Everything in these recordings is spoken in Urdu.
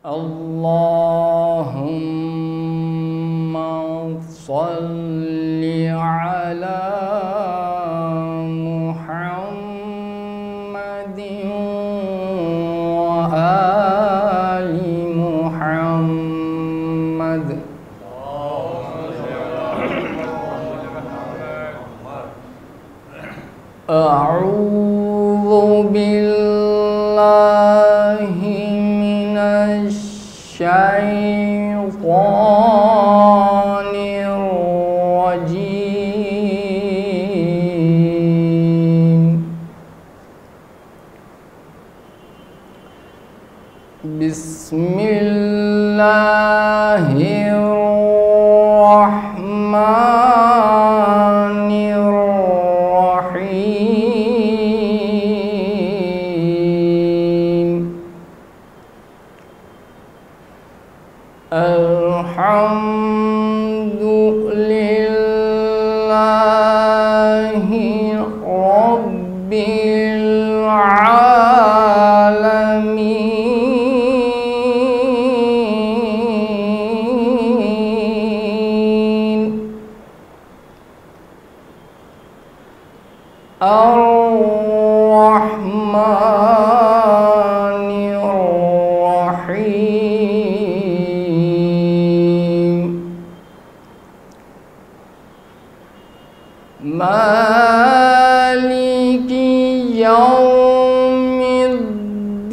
اللهم صل على محمد وآل محمد. أعوذ بالله من الشيطان الرجيم. بسم الله الرحمن الرحيم. الحمد لله رب العالمين. الرحمن الرحيم. مالك يوم الدين.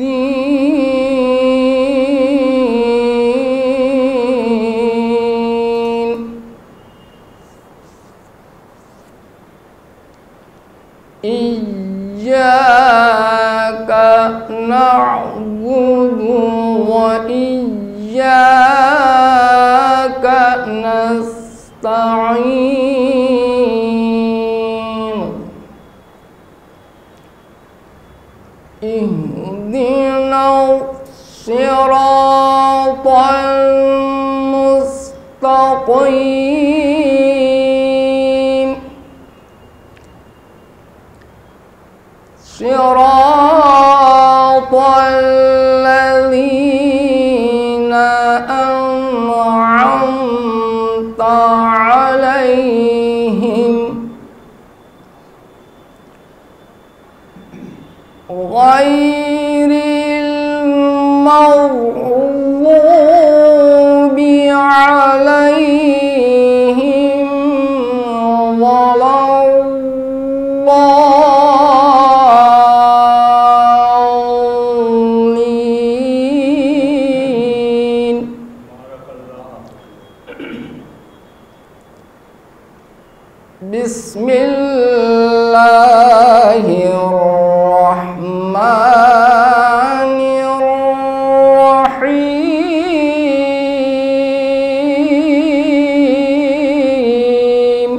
إياك نعبد وإياك نستعين. اهدنا الصراط المستقيم. صراط الذين أنعمت عليهم غير المغضوب عليهم ولا الضالين. بسم الله الرحمن الرحيم.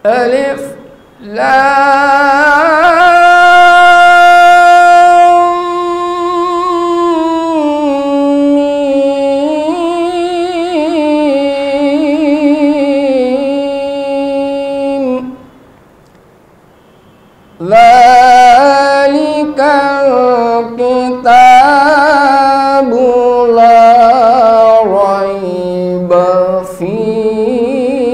ألف ذلك الكتاب لا ريب فيه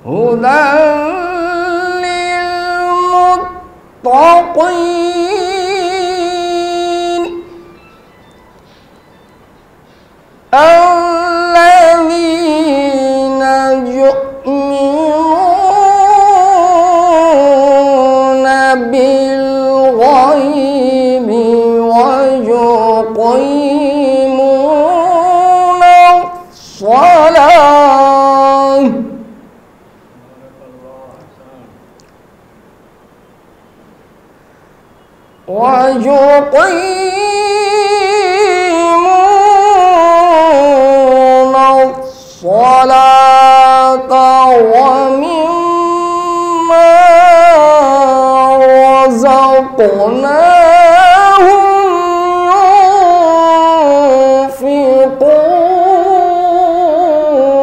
هدى للمتقين الذين يؤمنون بالغيب ويقيمون الصلاة ويقيمون الصلاة ومما رزقناهم ينفقون.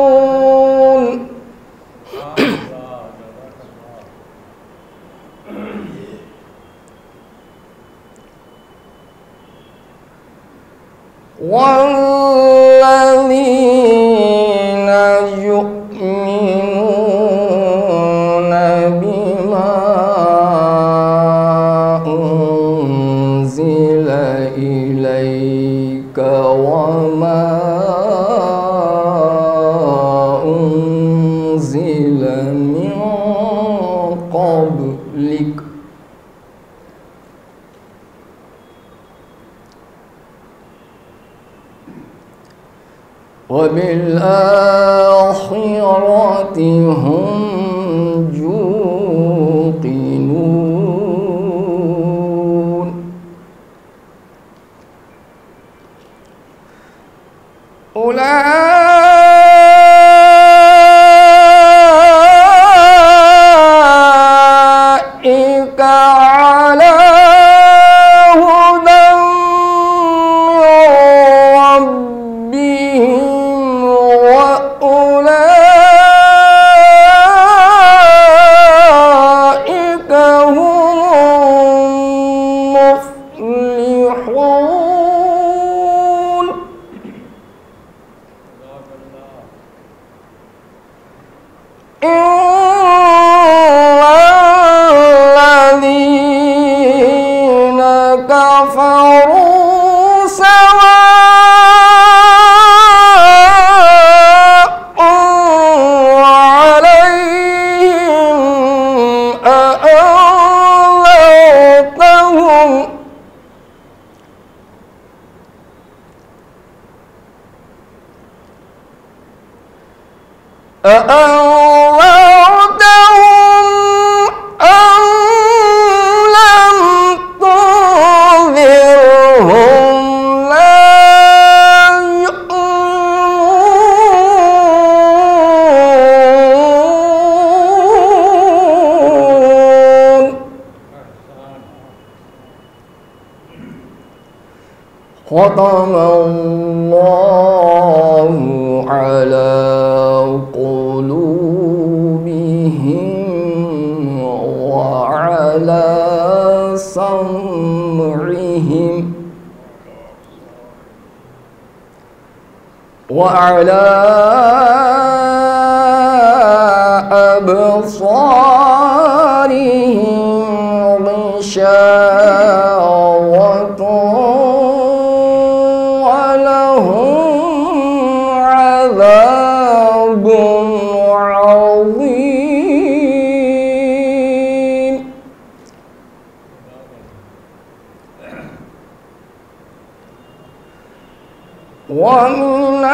وبالآخرة هم يوقنون أولئك على هدى من ربهم وأولئك هم المفلحون الذين كفروا سواء عليهم أأنذرتهم أم لم تنذرهم لا يؤمنون ختم الله على قلوبهم وعلى سمعهم وعلى أبصارهم غشاوة ولهم عذاب عظيم ومن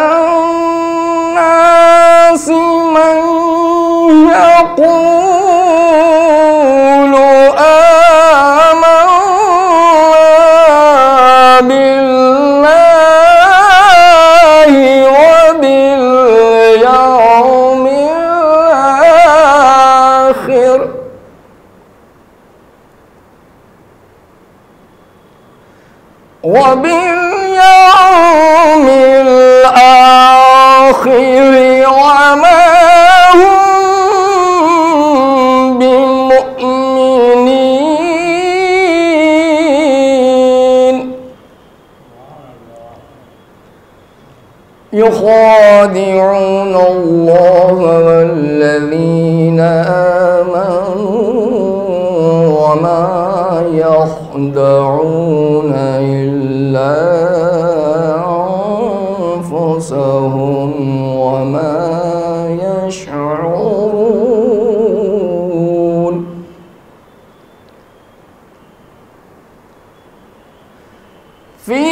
الناس من يقول آمنا بالله وباليوم الآخر وما هم بمؤمنين يخادعون الله والذين آمنوا وما يخدعون إلا أنفسهم وما يشعرون في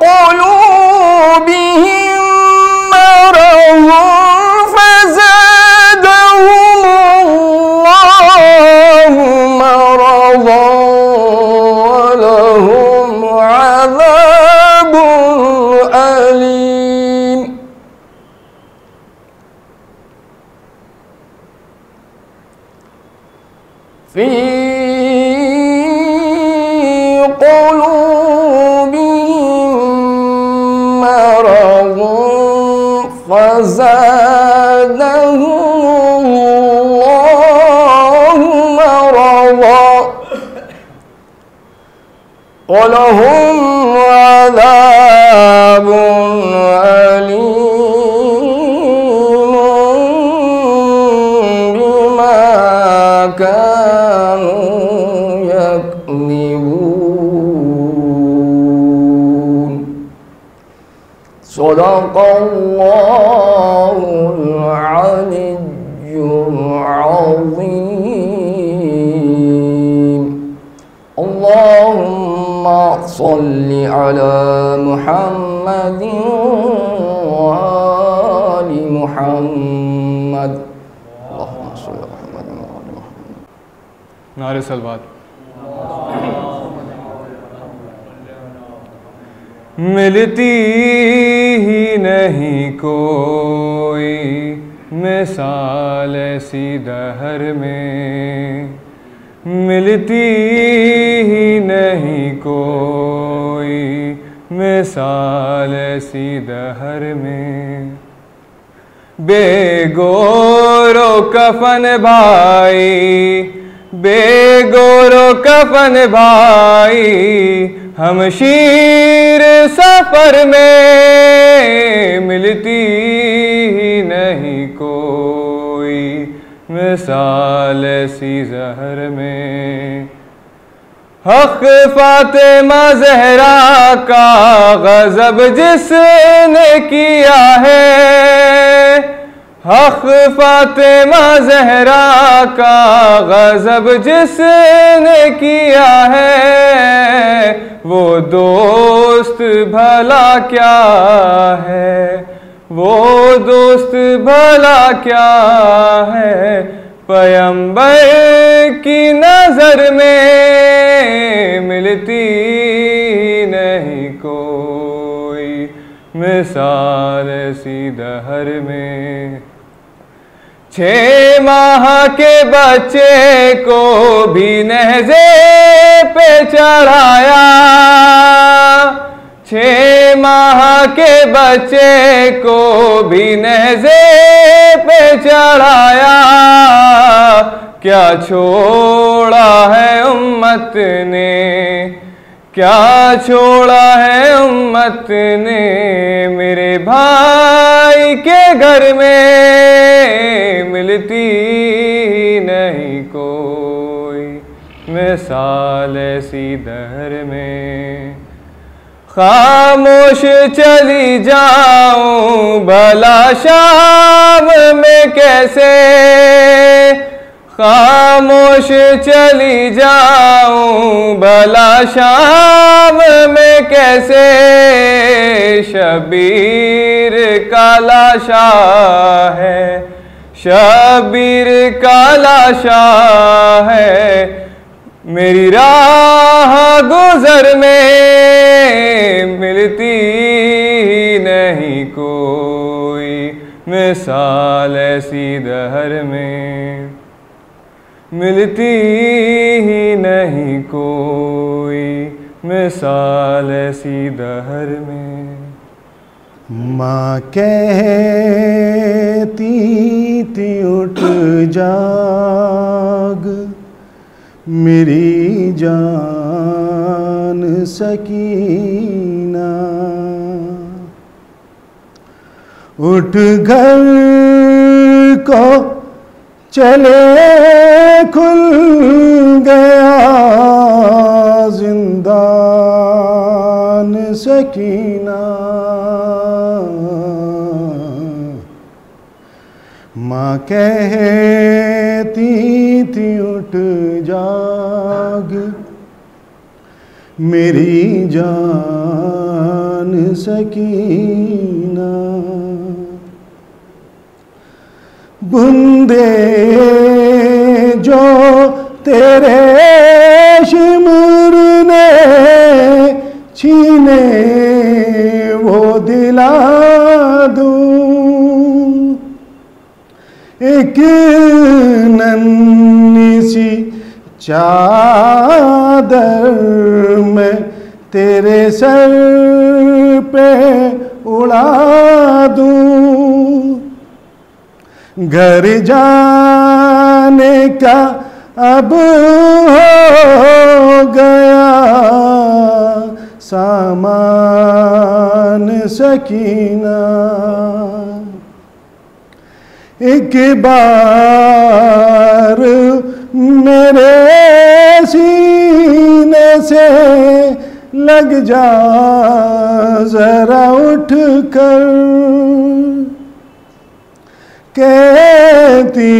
قلوبهم مرض فزادهم الله مرضا ولهم عذاب أليم في قلوبهم مرض فزادهم الله مرضا ولهم عذاب أليم بما كانوا يكذبون صدق الله العلي العظيم اللهم صل على محمد نعرہ صلوات۔ ملتی ہی نہیں کوئی مثال ایسی دہر میں، ملتی ہی نہیں کوئی مثال ایسی دہر میں۔ بے گور و کفن بھائی، بے گور و کفن بھائی، ہم شیر سفر میں، ملتی ہی نہیں کوئی مثال ایسی زہر میں۔ حق فاطمہ زہرا کا غضب جس نے کیا ہے، حق فاطمہ زہرا کا غضب جس نے کیا ہے، وہ دوست بھلا کیا ہے، وہ دوست بھلا کیا ہے، پیغمبر کی نظر میں ملتی نہیں کوئی مثال ایسی دہر میں۔ 6 ماہ کے بچے کو بھی نیزے پہ چڑھایا، 6 ماہ کے بچے کو بھی نیزے پہ چڑھایا، کیا چھوڑا ہے امت نے، کیا چھوڑا ہے امت نے میرے بھائی کے گھر میں، ملتی نہیں کوئی مثال ایسی دہر میں۔ خاموش چلی جاؤں بھلا شام میں کیسے، خاموش چلی جاؤں بھلا شام میں کیسے، شبیر کا لاشا ہے، شبیر کا لاشا ہے، میری راہ گزر میں ملتی نہیں کوئی مثال ایسی دہر میں، ملتی ہی نہیں کوئی مثال ایسی دہر میں۔ ماں کہتی تھی اٹھ جاگ میری جان سکینہ، اٹھ گھر کو چلے کھل گیا زندان سکینہ، ماں کہتی تھی اٹھ جاگ میری جان سکینہ، بندے جو تیرے شمر نے چھینے وہ دلا دوں، ایک ننھی سی چادر میں تیرے سر پہ اڑا دوں، گھر جانے کا اب ہو گیا سامان سکینہ، ایک بار میرے سینے سے لگ جا ذرا اٹھ کر، کہتی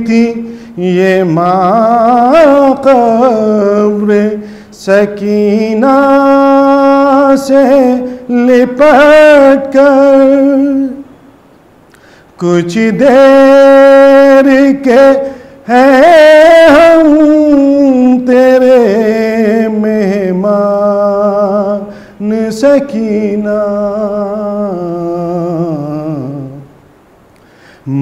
تھی یہ ماں قبر سکینہ سے لپٹ کر، کچھ دیر کے ہیں ہم سکینہ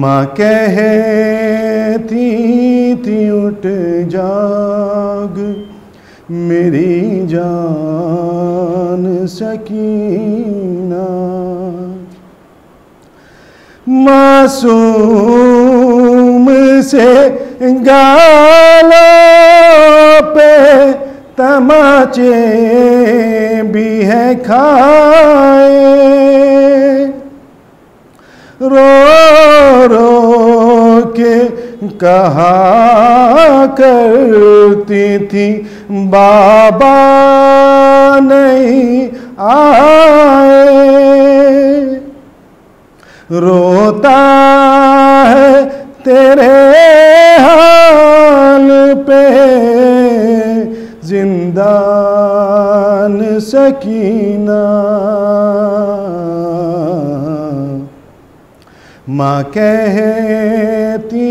ماں کہتی تھی اٹھ جاگ میری جان سکینہ معصوم سے گالوں پہ تماچے بھی ہے کھائے رو رو کے کہا کرتی تھی بابا نہیں آئے روتا ہے تیرے حال پہ زندان سکینہ ماں کہتی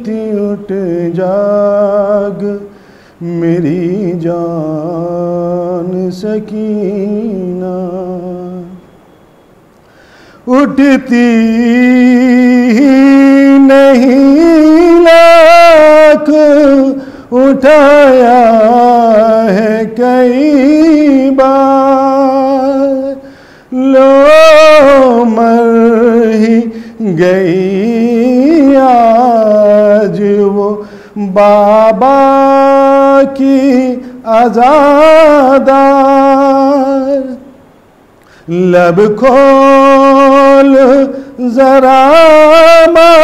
تھی اٹھ جاگ میری جان سکینہ اٹھتی نہیں لاکھ اٹھایا ہے کئی بار لو مر ہی گئی آج وہ بابا کی عزادار لب کھول ذرا ماں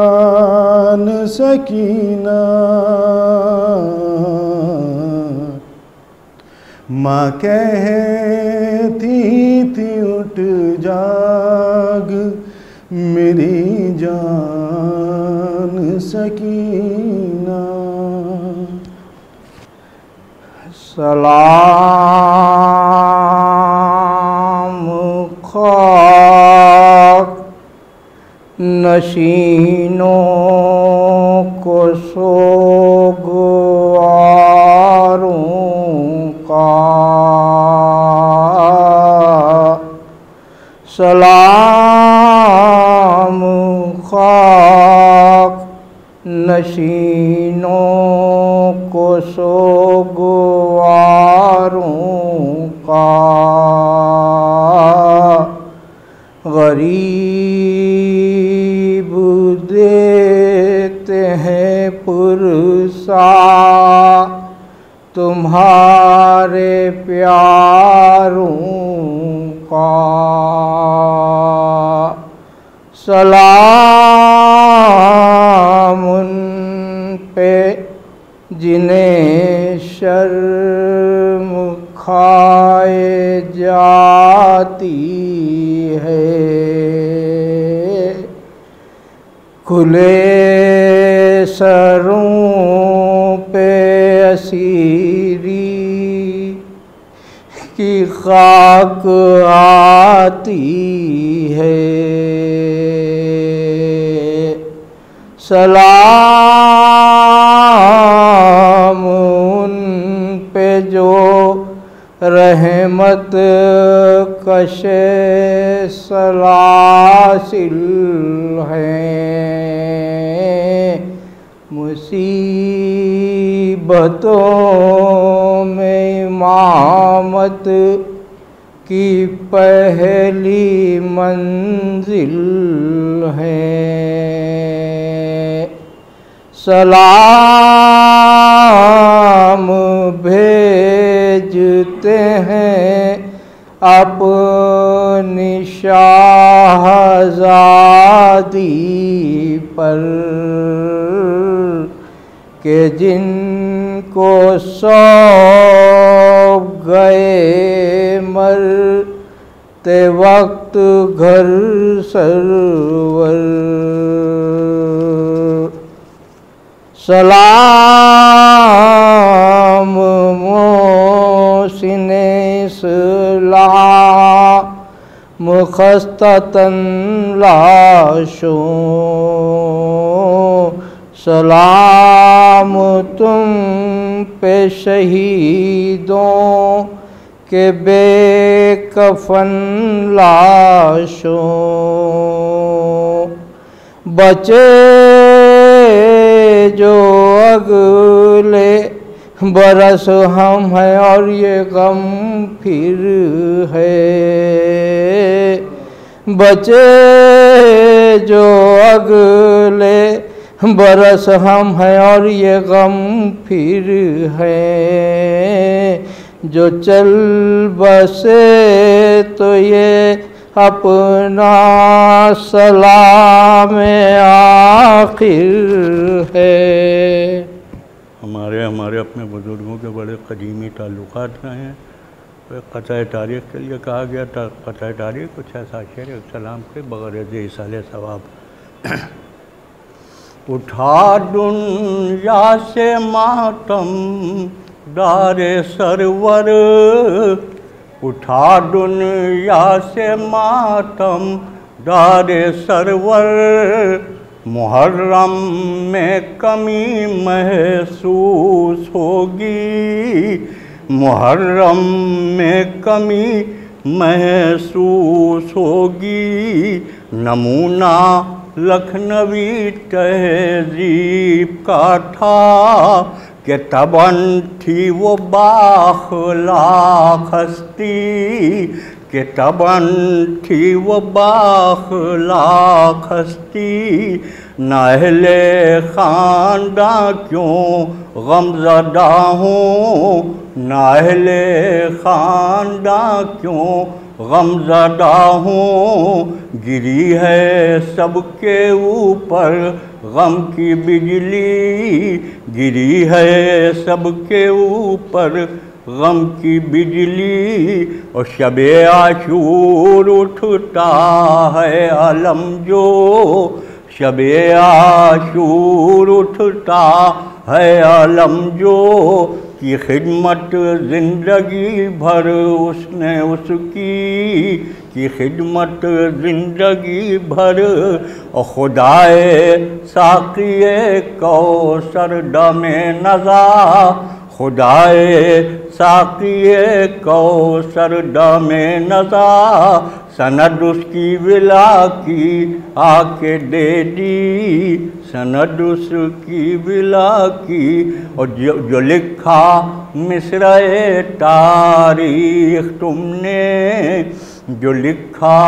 پریشان سکینہ ماں کہتی تھی اٹھ جاگ میری جان سکینہ سلام خاک نشینوں کو سوگواروں کا سلام خاک نشینوں کو سوگواروں کا غریب دیتے ہیں پرسا تمہارے پیاروں کا سلام ان پہ جنہیں شرم کھائے جاتی ہے کھلے سروں پہ اسیری کی خاک آتی ہے سلام ان پہ جو رحمت کش سلاسل ہیں مصیبتوں میں امامت کی پہلی منزل ہے سلام بھیجتے ہیں اپنی شاہزادی پر کہ جن کو سونپ گئے مرتے وقت گھر سرور سلام محسن اسلام خستتاً لاشوں سلام تم پہ شہیدوں کے بے کفن لاشوں، بچے جو اگلے برس ہم ہیں اور یہ غم پھر ہے، بچے جو اگلے برس ہم ہیں اور یہ غم پھر ہے، جو چل بسے تو یہ اپنا سلام آخر ہے۔ ہمارے اپنے بزرگوں کے بڑے قدیمی تعلقات رہے ہیں۔ قطع تاریخ کے لیے کہا گیا تھا، قطع تاریخ کچھ ایسا شعر سلام کے بغیر ایصال ثواب۔ اٹھا دنیا سے ماتم دار سرور، اٹھا دنیا سے ماتم دار سرور، محرم میں کمی محسوس ہوگی، محرم میں کمی محسوس ہوگی، نمونہ لکھنوی تہذیب کا تھا کہ تباً تھی وہ بااخلاق ہستی، کہ تباً تھی وہ بااخلاق ہستی، نہ اہل خاندان کیوں غمزدہ ہوں، نہ اہل خاندان کیوں غمزدہ ہوں، گری ہے سب کے اوپر غم کی بجلی، گری ہے سب کے اوپر غم کی بجلی، اور شب عاشور اٹھتا ہے علم جو، شب عاشور اٹھتا ہے علم جو، کی خدمت زندگی بھر اس نے اس کی خدمت زندگی بھر، اور خدائے ساقی کوثر دم نزا، خدائے ساقی کوثر دم نزا، سند اس کی ولا کی آ کے دے دی، سند اس کی ولا کی، اور جو لکھا مصرع تاریخ تم نے، جو لکھا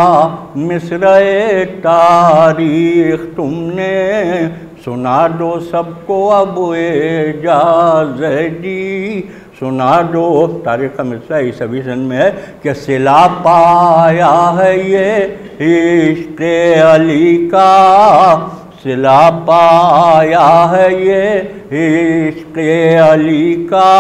مصرع تاریخ تم نے، سنا دو سب کو اب اجازت دی، سنا دو تاریخ کا مصرع عیسوی سن میں ہے کہ صلہ پایا ہے یہ عشق علی کا، صلہ پایا ہے یہ عشق علی کا،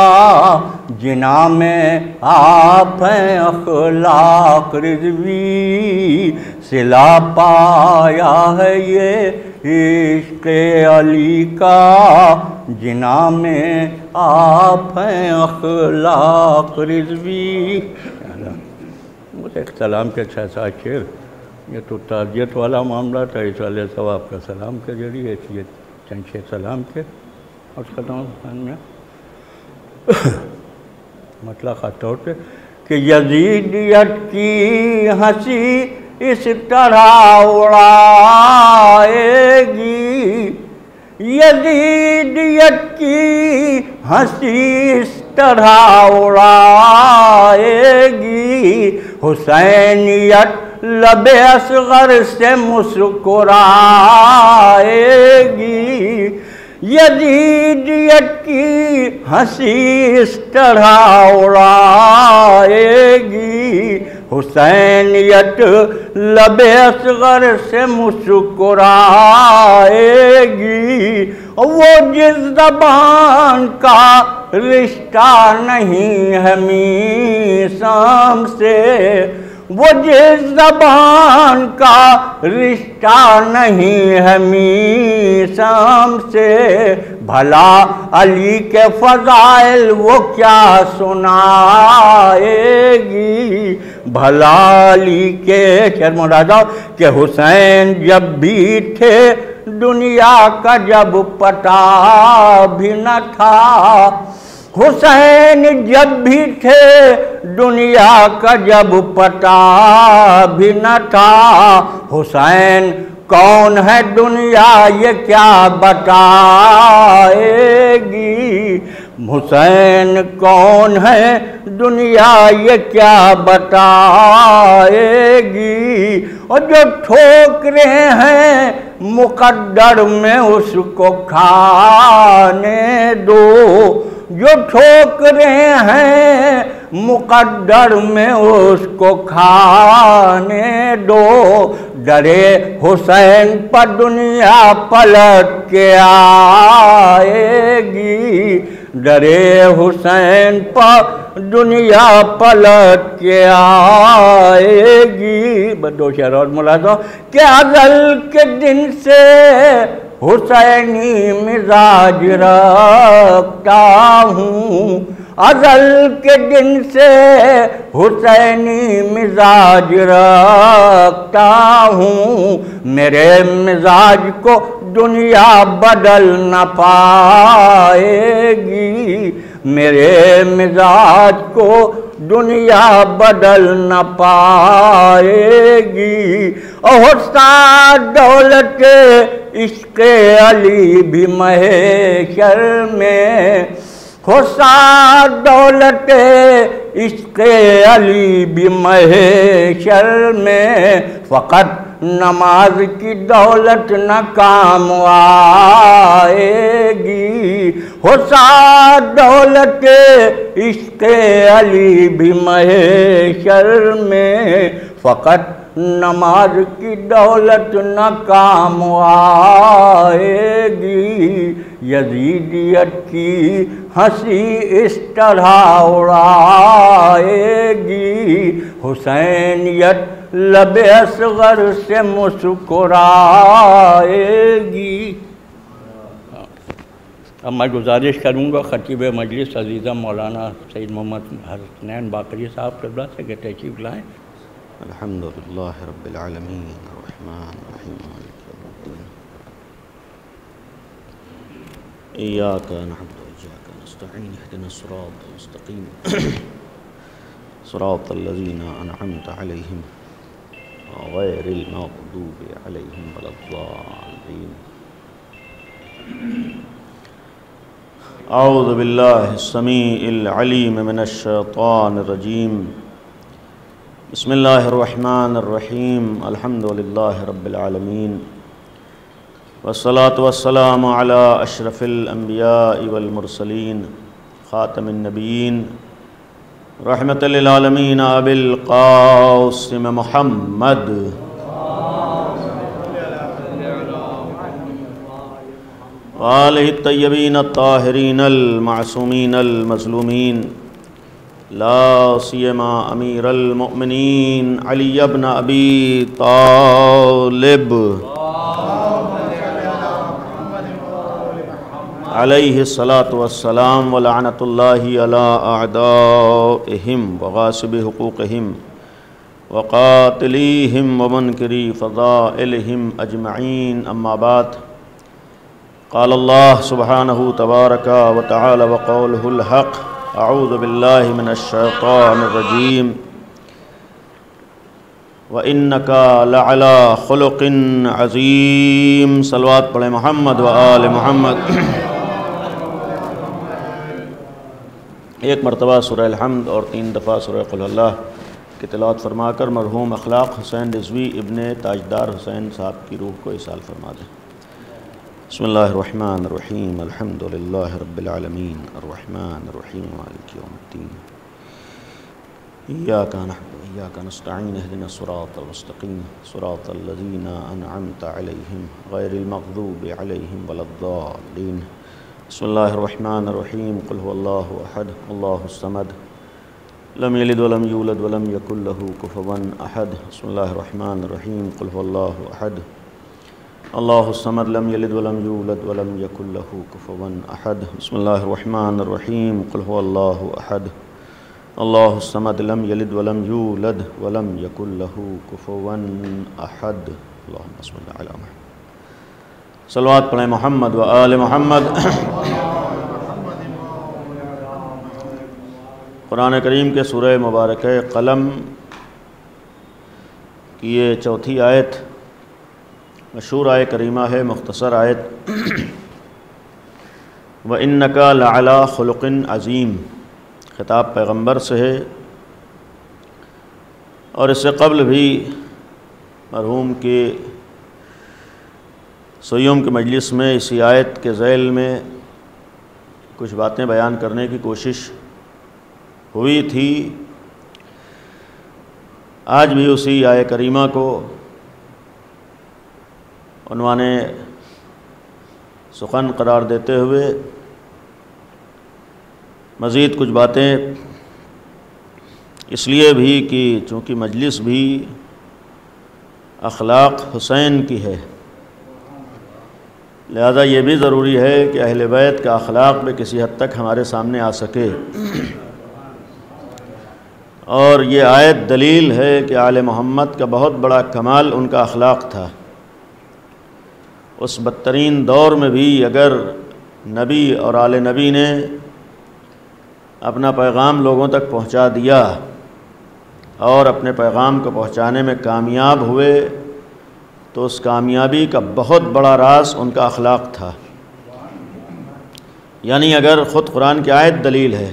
جنا میں آپ ہیں اخلاق رضوی، صلہ پایا ہے یہ عشق علی کا، جنا میں آپ ہیں اخلاق رضوی۔ ایک سلام کے 6-7 شعر، یہ تو تعزیت والا معاملہ تھا، ایصال ثواب کا سلام کے ذریعے یہ چند شعر سلام کے، اور اس کا نام میں مطلب خاص طور پہ کہ یزیدیت کی ہنسی اس طرح اڑائے گی، یزیدیت کی ہنسی اس طرح اڑائے گی، حسینیت لب اصغر سے مسکرائے گی، یزیدیت کی ہنسی اس طرح اڑائے گی، حسینیت لب اصغر سے مسکرائے گی، وہ جس زبان کا رشتہ نہیں ہے میثاق سے، وہ جس زبان کا رشتہ نہیں ہے میثاق سے، بھلا علی کے فضائل وہ کیا سنائے گی، بھلا علی کے شرمندہ کہ حسین جب بھی تھے دنیا کا جب پتہ بھی نہ تھا، حسین جب بھی تھے دنیا کا جب پتہ بھی نہ تھا، حسین کون ہے دنیا یہ کیا بتائے گی، حسین کون ہے دنیا یہ کیا بتائے گی، اور جو ٹھوک رہے ہیں مقدر میں اس کو کھانے دو، جو ٹھوک رہے ہیں مقدر میں اس کو کھانے دو، ڈرے حسین پر دنیا پلٹ کے آئے گی، ڈرے حسین پر دنیا پلٹ کے آئے گی۔ دو شعر اور ملاحظہ کہ ازل کے دن سے حسینی مزاج رکھتا ہوں، ازل کے دن سے حسینی مزاج رکھتا ہوں، میرے مزاج کو دنیا بدل نہ پائے گی، میرے مزاج کو دنیا بدل نہ پائے گی، اور سات دولت عشق علی بھی محشر میں، سات دولت عشق علی بھی محشر میں، فقط نماز کی دولت نہ کام آئے گی، سات دولت عشق علی بھی محشر میں، فقط نماز کی دولت نہ کام آئے گی، یزیدیت کی ہنسی اس طرح اڑائے گی، حسینیت لب اصغر سے مسکرائے گی۔ اب میں گزارش کروں گا خطیب مجلس عزیزہ مولانا سید محمد حسنین باقری صاحب قبلہ سے کہ تشریف لائیں۔ الحمدللہ رب العالمین الرحمن الرحیم مالک یوم الدین ایاک نعبد وایاک نستعین اهدنا الصراط المستقیم صراط الذین انعمت علیہم غیر المغضوب علیہم ولا الضالین۔ اعوذ باللہ السمیع العلیم من الشیطان الرجیم، بسم اللہ الرحمن الرحیم، الحمدللہ رب العالمین، والصلاة والسلام علی اشرف الانبیاء والمرسلین، خاتم النبیین، رحمت للعالمین، ابی القاسم محمد وآلہ الطیبین الطاہرین المعصومین المظلومین، لا سیما امیر المؤمنین علی بن ابی طالب علیہ الصلاۃ والسلام، ولعنۃ اللہ علی اعدائہم وغاصب حقوقہم وقاتلیہم ومنکری فضائلہم اجمعین، اما بعد، قال اللہ سبحانہ تبارک وتعالی وقولہ الحق، اعوذ باللہ من الشیطان الرجیم، وَإِنَّكَ لَعَلَىٰ خُلُقٍ عَظِيمٍ۔ صلوات پڑھیں محمد و آل محمد۔ ایک مرتبہ سورہ الحمد اور 3 دفعہ سورہ قل اللہ کی تلاوت فرما کر مرحوم اخلاق حسین رضوی ابن تاجدار حسین صاحب کی روح کو ایصال فرما دیں۔ بسم اللہ الرحمن الرحیم، الحمدللہ رب العالمین، الرحمن الرحیم، مالک یوم الدین، ایاک نعبد وایاک نستعین اهدنا الصراط المستقیم صراط الذین انعمت علیہم غیر المغضوب علیہم ولا الضالین۔ بسم اللہ الرحمن الرحیم، قل هو اللہ احد اللہ الصمد لم یلد ولم یولد ولم یکن له کفوا احد۔ بسم اللہ الرحمن الرحیم، قل هو اللہ احد اللہ الصمد لم یلد ولم یولد ولم یکن له کفوا احد۔ بسم اللہ الرحمن الرحیم، قل هو اللہ احد اللہ الصمد لم یلد ولم یولد ولم یکن له کفوا احد۔ اللہم صل علی محمد۔ صلوات پڑھیں محمد و آل محمد۔ قرآن کریم کے سورہ مبارکہ قلم کی یہ چوتھی آیت مشہور آیت کریمہ ہے، مختصر آیت وَإِنَّكَ لَعَلَىٰ خُلُقٍ عَظِيمٍ، خطاب پیغمبر سے ہے، اور اس سے قبل بھی مرحوم کے سوئیوم کی مجلس میں اسی آیت کے ذیل میں کچھ باتیں بیان کرنے کی کوشش ہوئی تھی۔ آج بھی اسی آیت کریمہ کو عنوان سخن قرار دیتے ہوئے مزید کچھ باتیں اس لیے بھی کہ چونکہ مجلس بھی اخلاق حسین کی ہے، لہذا یہ بھی ضروری ہے کہ اہل بیت کا اخلاق بھی کسی حد تک ہمارے سامنے آ سکے، اور یہ آیت دلیل ہے کہ آل محمد کا بہت بڑا کمال ان کا اخلاق تھا۔ اس بدترین دور میں بھی اگر نبی اور آل نبی نے اپنا پیغام لوگوں تک پہنچا دیا اور اپنے پیغام کو پہنچانے میں کامیاب ہوئے تو اس کامیابی کا بہت بڑا راز ان کا اخلاق تھا۔ یعنی اگر خود قرآن کی آیت دلیل ہے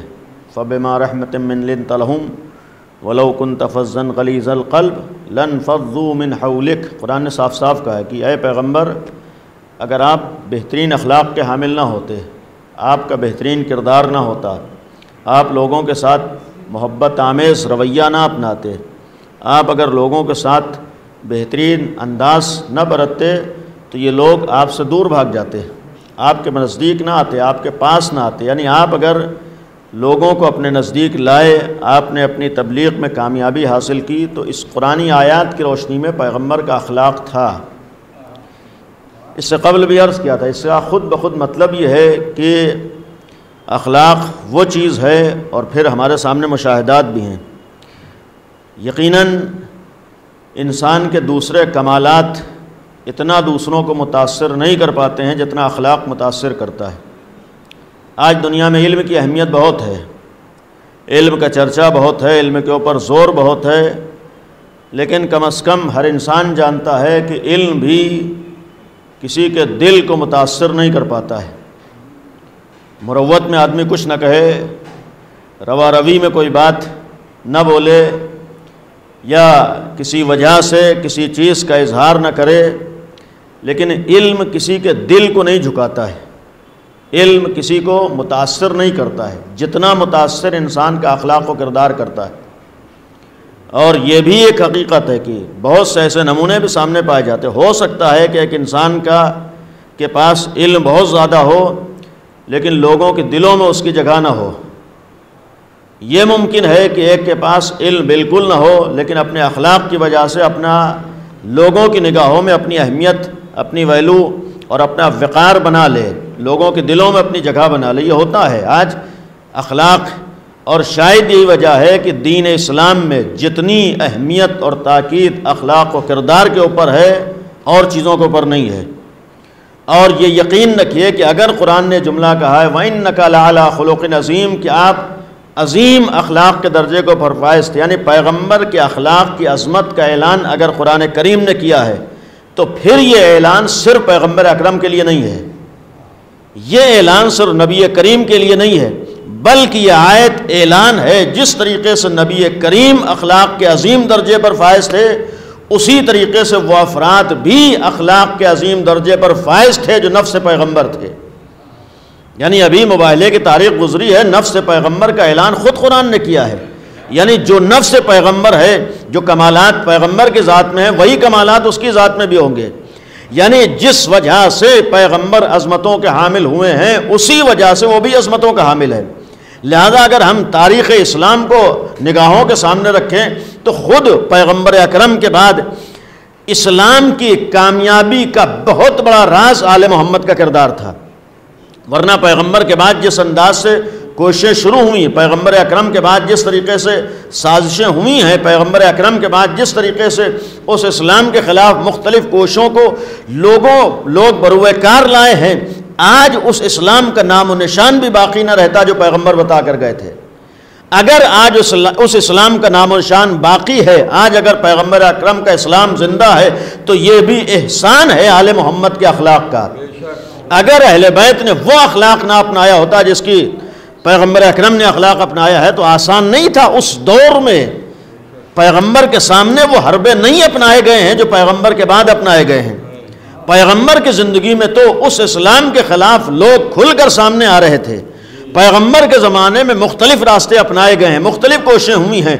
فَبِمَا رَحْمَةٍ مِّن لِّنتَ لَهُمْ وَلَوْ كُنْتَ فَظًّا غَلِيظَ الْقَلْبِ لَانفَضُّوا مِنْ حَوْلِكَ، قرآن نے صاف صاف کہا ہے کہ اے پیغمبر اگر آپ بہترین اخلاق کے حامل نہ ہوتے، آپ کا بہترین کردار نہ ہوتا، آپ لوگوں کے ساتھ محبت آمیز رویہ نہ اپناتے، آپ اگر لوگوں کے ساتھ بہترین انداز نہ برتتے تو یہ لوگ آپ سے دور بھاگ جاتے، آپ کے نزدیک نہ آتے، آپ کے پاس نہ آتے۔ یعنی آپ اگر لوگوں کو اپنے نزدیک لائے، آپ نے اپنی تبلیغ میں کامیابی حاصل کی تو اس قرآنی آیات کی روشنی میں پیغمبر کا اخلاق تھا۔ اس سے قبل بھی عرض کیا تھا، اس کا خود بخود مطلب یہ ہے کہ اخلاق وہ چیز ہے، اور پھر ہمارے سامنے مشاہدات بھی ہیں۔ یقیناً انسان کے دوسرے کمالات اتنا دوسروں کو متاثر نہیں کر پاتے ہیں جتنا اخلاق متاثر کرتا ہے۔ آج دنیا میں علم کی اہمیت بہت ہے، علم کا چرچا بہت ہے، علم کے اوپر زور بہت ہے، لیکن کم از کم ہر انسان جانتا ہے کہ علم بھی کسی کے دل کو متاثر نہیں کر پاتا ہے۔ مروت میں آدمی کچھ نہ کہے، روا روی میں کوئی بات نہ بولے، یا کسی وجہ سے کسی چیز کا اظہار نہ کرے، لیکن علم کسی کے دل کو نہیں جھکاتا ہے، علم کسی کو متاثر نہیں کرتا ہے جتنا متاثر انسان کا اخلاق و کردار کرتا ہے۔ اور یہ بھی ایک حقیقت ہے کہ بہت سے ایسے نمونے بھی سامنے پائے جاتے ہیں۔ ہو سکتا ہے کہ ایک انسان کے پاس علم بہت زیادہ ہو لیکن لوگوں کے دلوں میں اس کی جگہ نہ ہو۔ یہ ممکن ہے کہ ایک کے پاس علم بالکل نہ ہو لیکن اپنے اخلاق کی وجہ سے اپنا لوگوں کی نگاہوں میں اپنی اہمیت، اپنی ویلو اور اپنا وقار بنا لے، لوگوں کے دلوں میں اپنی جگہ بنا لے۔ یہ ہوتا ہے آج اخلاق، اور شاید یہی وجہ ہے کہ دین اسلام میں جتنی اہمیت اور تاکید اخلاق و کردار کے اوپر ہے اور چیزوں کے اوپر نہیں ہے۔ اور یہ یقین رکھیے کہ اگر قرآن نے جملہ کہا ہے وَإِنَّكَ لَعَلَىٰ خُلُقٍ عَظِيمٍ کہ آپ عظیم اخلاق کے درجے کو بھرپائش تھے، یعنی پیغمبر کے اخلاق کی عظمت کا اعلان اگر قرآن کریم نے کیا ہے تو پھر یہ اعلان صرف پیغمبر اکرم کے لیے نہیں ہے، یہ اعلان صرف نبی کریم کے لیے نہیں ہے، بلکہ یہ آیت اعلان ہے جس طریقے سے نبی کریم اخلاق کے عظیم درجے پر فائز تھے اسی طریقے سے وہ افراد بھی اخلاق کے عظیم درجے پر فائز تھے جو نفس پیغمبر تھے۔ یعنی ابھی مباہلے کی تاریخ گزری ہے، نفس پیغمبر کا اعلان خود قرآن نے کیا ہے، یعنی جو نفس پیغمبر ہے، جو کمالات پیغمبر کی ذات میں ہیں وہی کمالات اس کی ذات میں بھی ہوں گے۔ یعنی جس وجہ سے پیغمبر عظمتوں کے حامل ہوئے ہیں اسی وجہ سے وہ بھی عظمتوں کا حامل ہے۔ لہذا اگر ہم تاریخ اسلام کو نگاہوں کے سامنے رکھیں تو خود پیغمبر اکرم کے بعد اسلام کی کامیابی کا بہت بڑا راز آل محمد کا کردار تھا، ورنہ پیغمبر کے بعد جس انداز سے کوششیں شروع ہوئی، پیغمبر اکرم کے بعد جس طریقے سے سازشیں ہوئی ہیں، پیغمبر اکرم کے بعد جس طریقے سے اس اسلام کے خلاف مختلف کوششوں کو لوگ بروئے کار لائے ہیں، آج اس اسلام کا نام و نشان بھی باقی نہ رہتا جو پیغمبر بتا کر گئے تھے۔ اگر آج اس اسلام کا نام و نشان باقی ہے، آج اگر پیغمبر اکرم کا اسلام زندہ ہے، تو یہ بھی احسان ہے آل محمد کے اخلاق کا۔ اگر اہل بیت نے وہ اخلاق نہ اپنایا ہوتا جس کی پیغمبر اکرم نے اخلاق اپنایا ہے، تو آسان نہیں تھا۔ اس دور میں پیغمبر کے سامنے وہ حربے نہیں اپنائے گئے ہیں جو پیغمبر کے بعد اپنائے گئے ہیں۔ پیغمبر کی زندگی میں تو اس اسلام کے خلاف لوگ کھل کر سامنے آ رہے تھے۔ پیغمبر کے زمانے میں مختلف راستے اپنائے گئے ہیں، مختلف کوششیں ہوئی ہیں،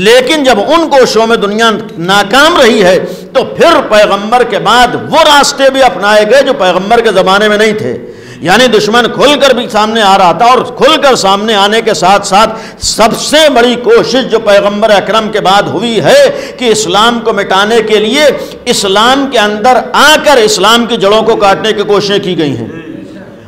لیکن جب ان کوششوں میں دنیا ناکام رہی ہے تو پھر پیغمبر کے بعد وہ راستے بھی اپنائے گئے جو پیغمبر کے زمانے میں نہیں تھے۔ یعنی دشمن کھل کر بھی سامنے آ رہا تھا، اور کھل کر سامنے آنے کے ساتھ ساتھ سب سے بڑی کوشش جو پیغمبر اکرم کے بعد ہوئی ہے کہ اسلام کو مٹانے کے لیے اسلام کے اندر آ کر اسلام کی جڑوں کو کاٹنے کی کوششیں کی گئی ہیں۔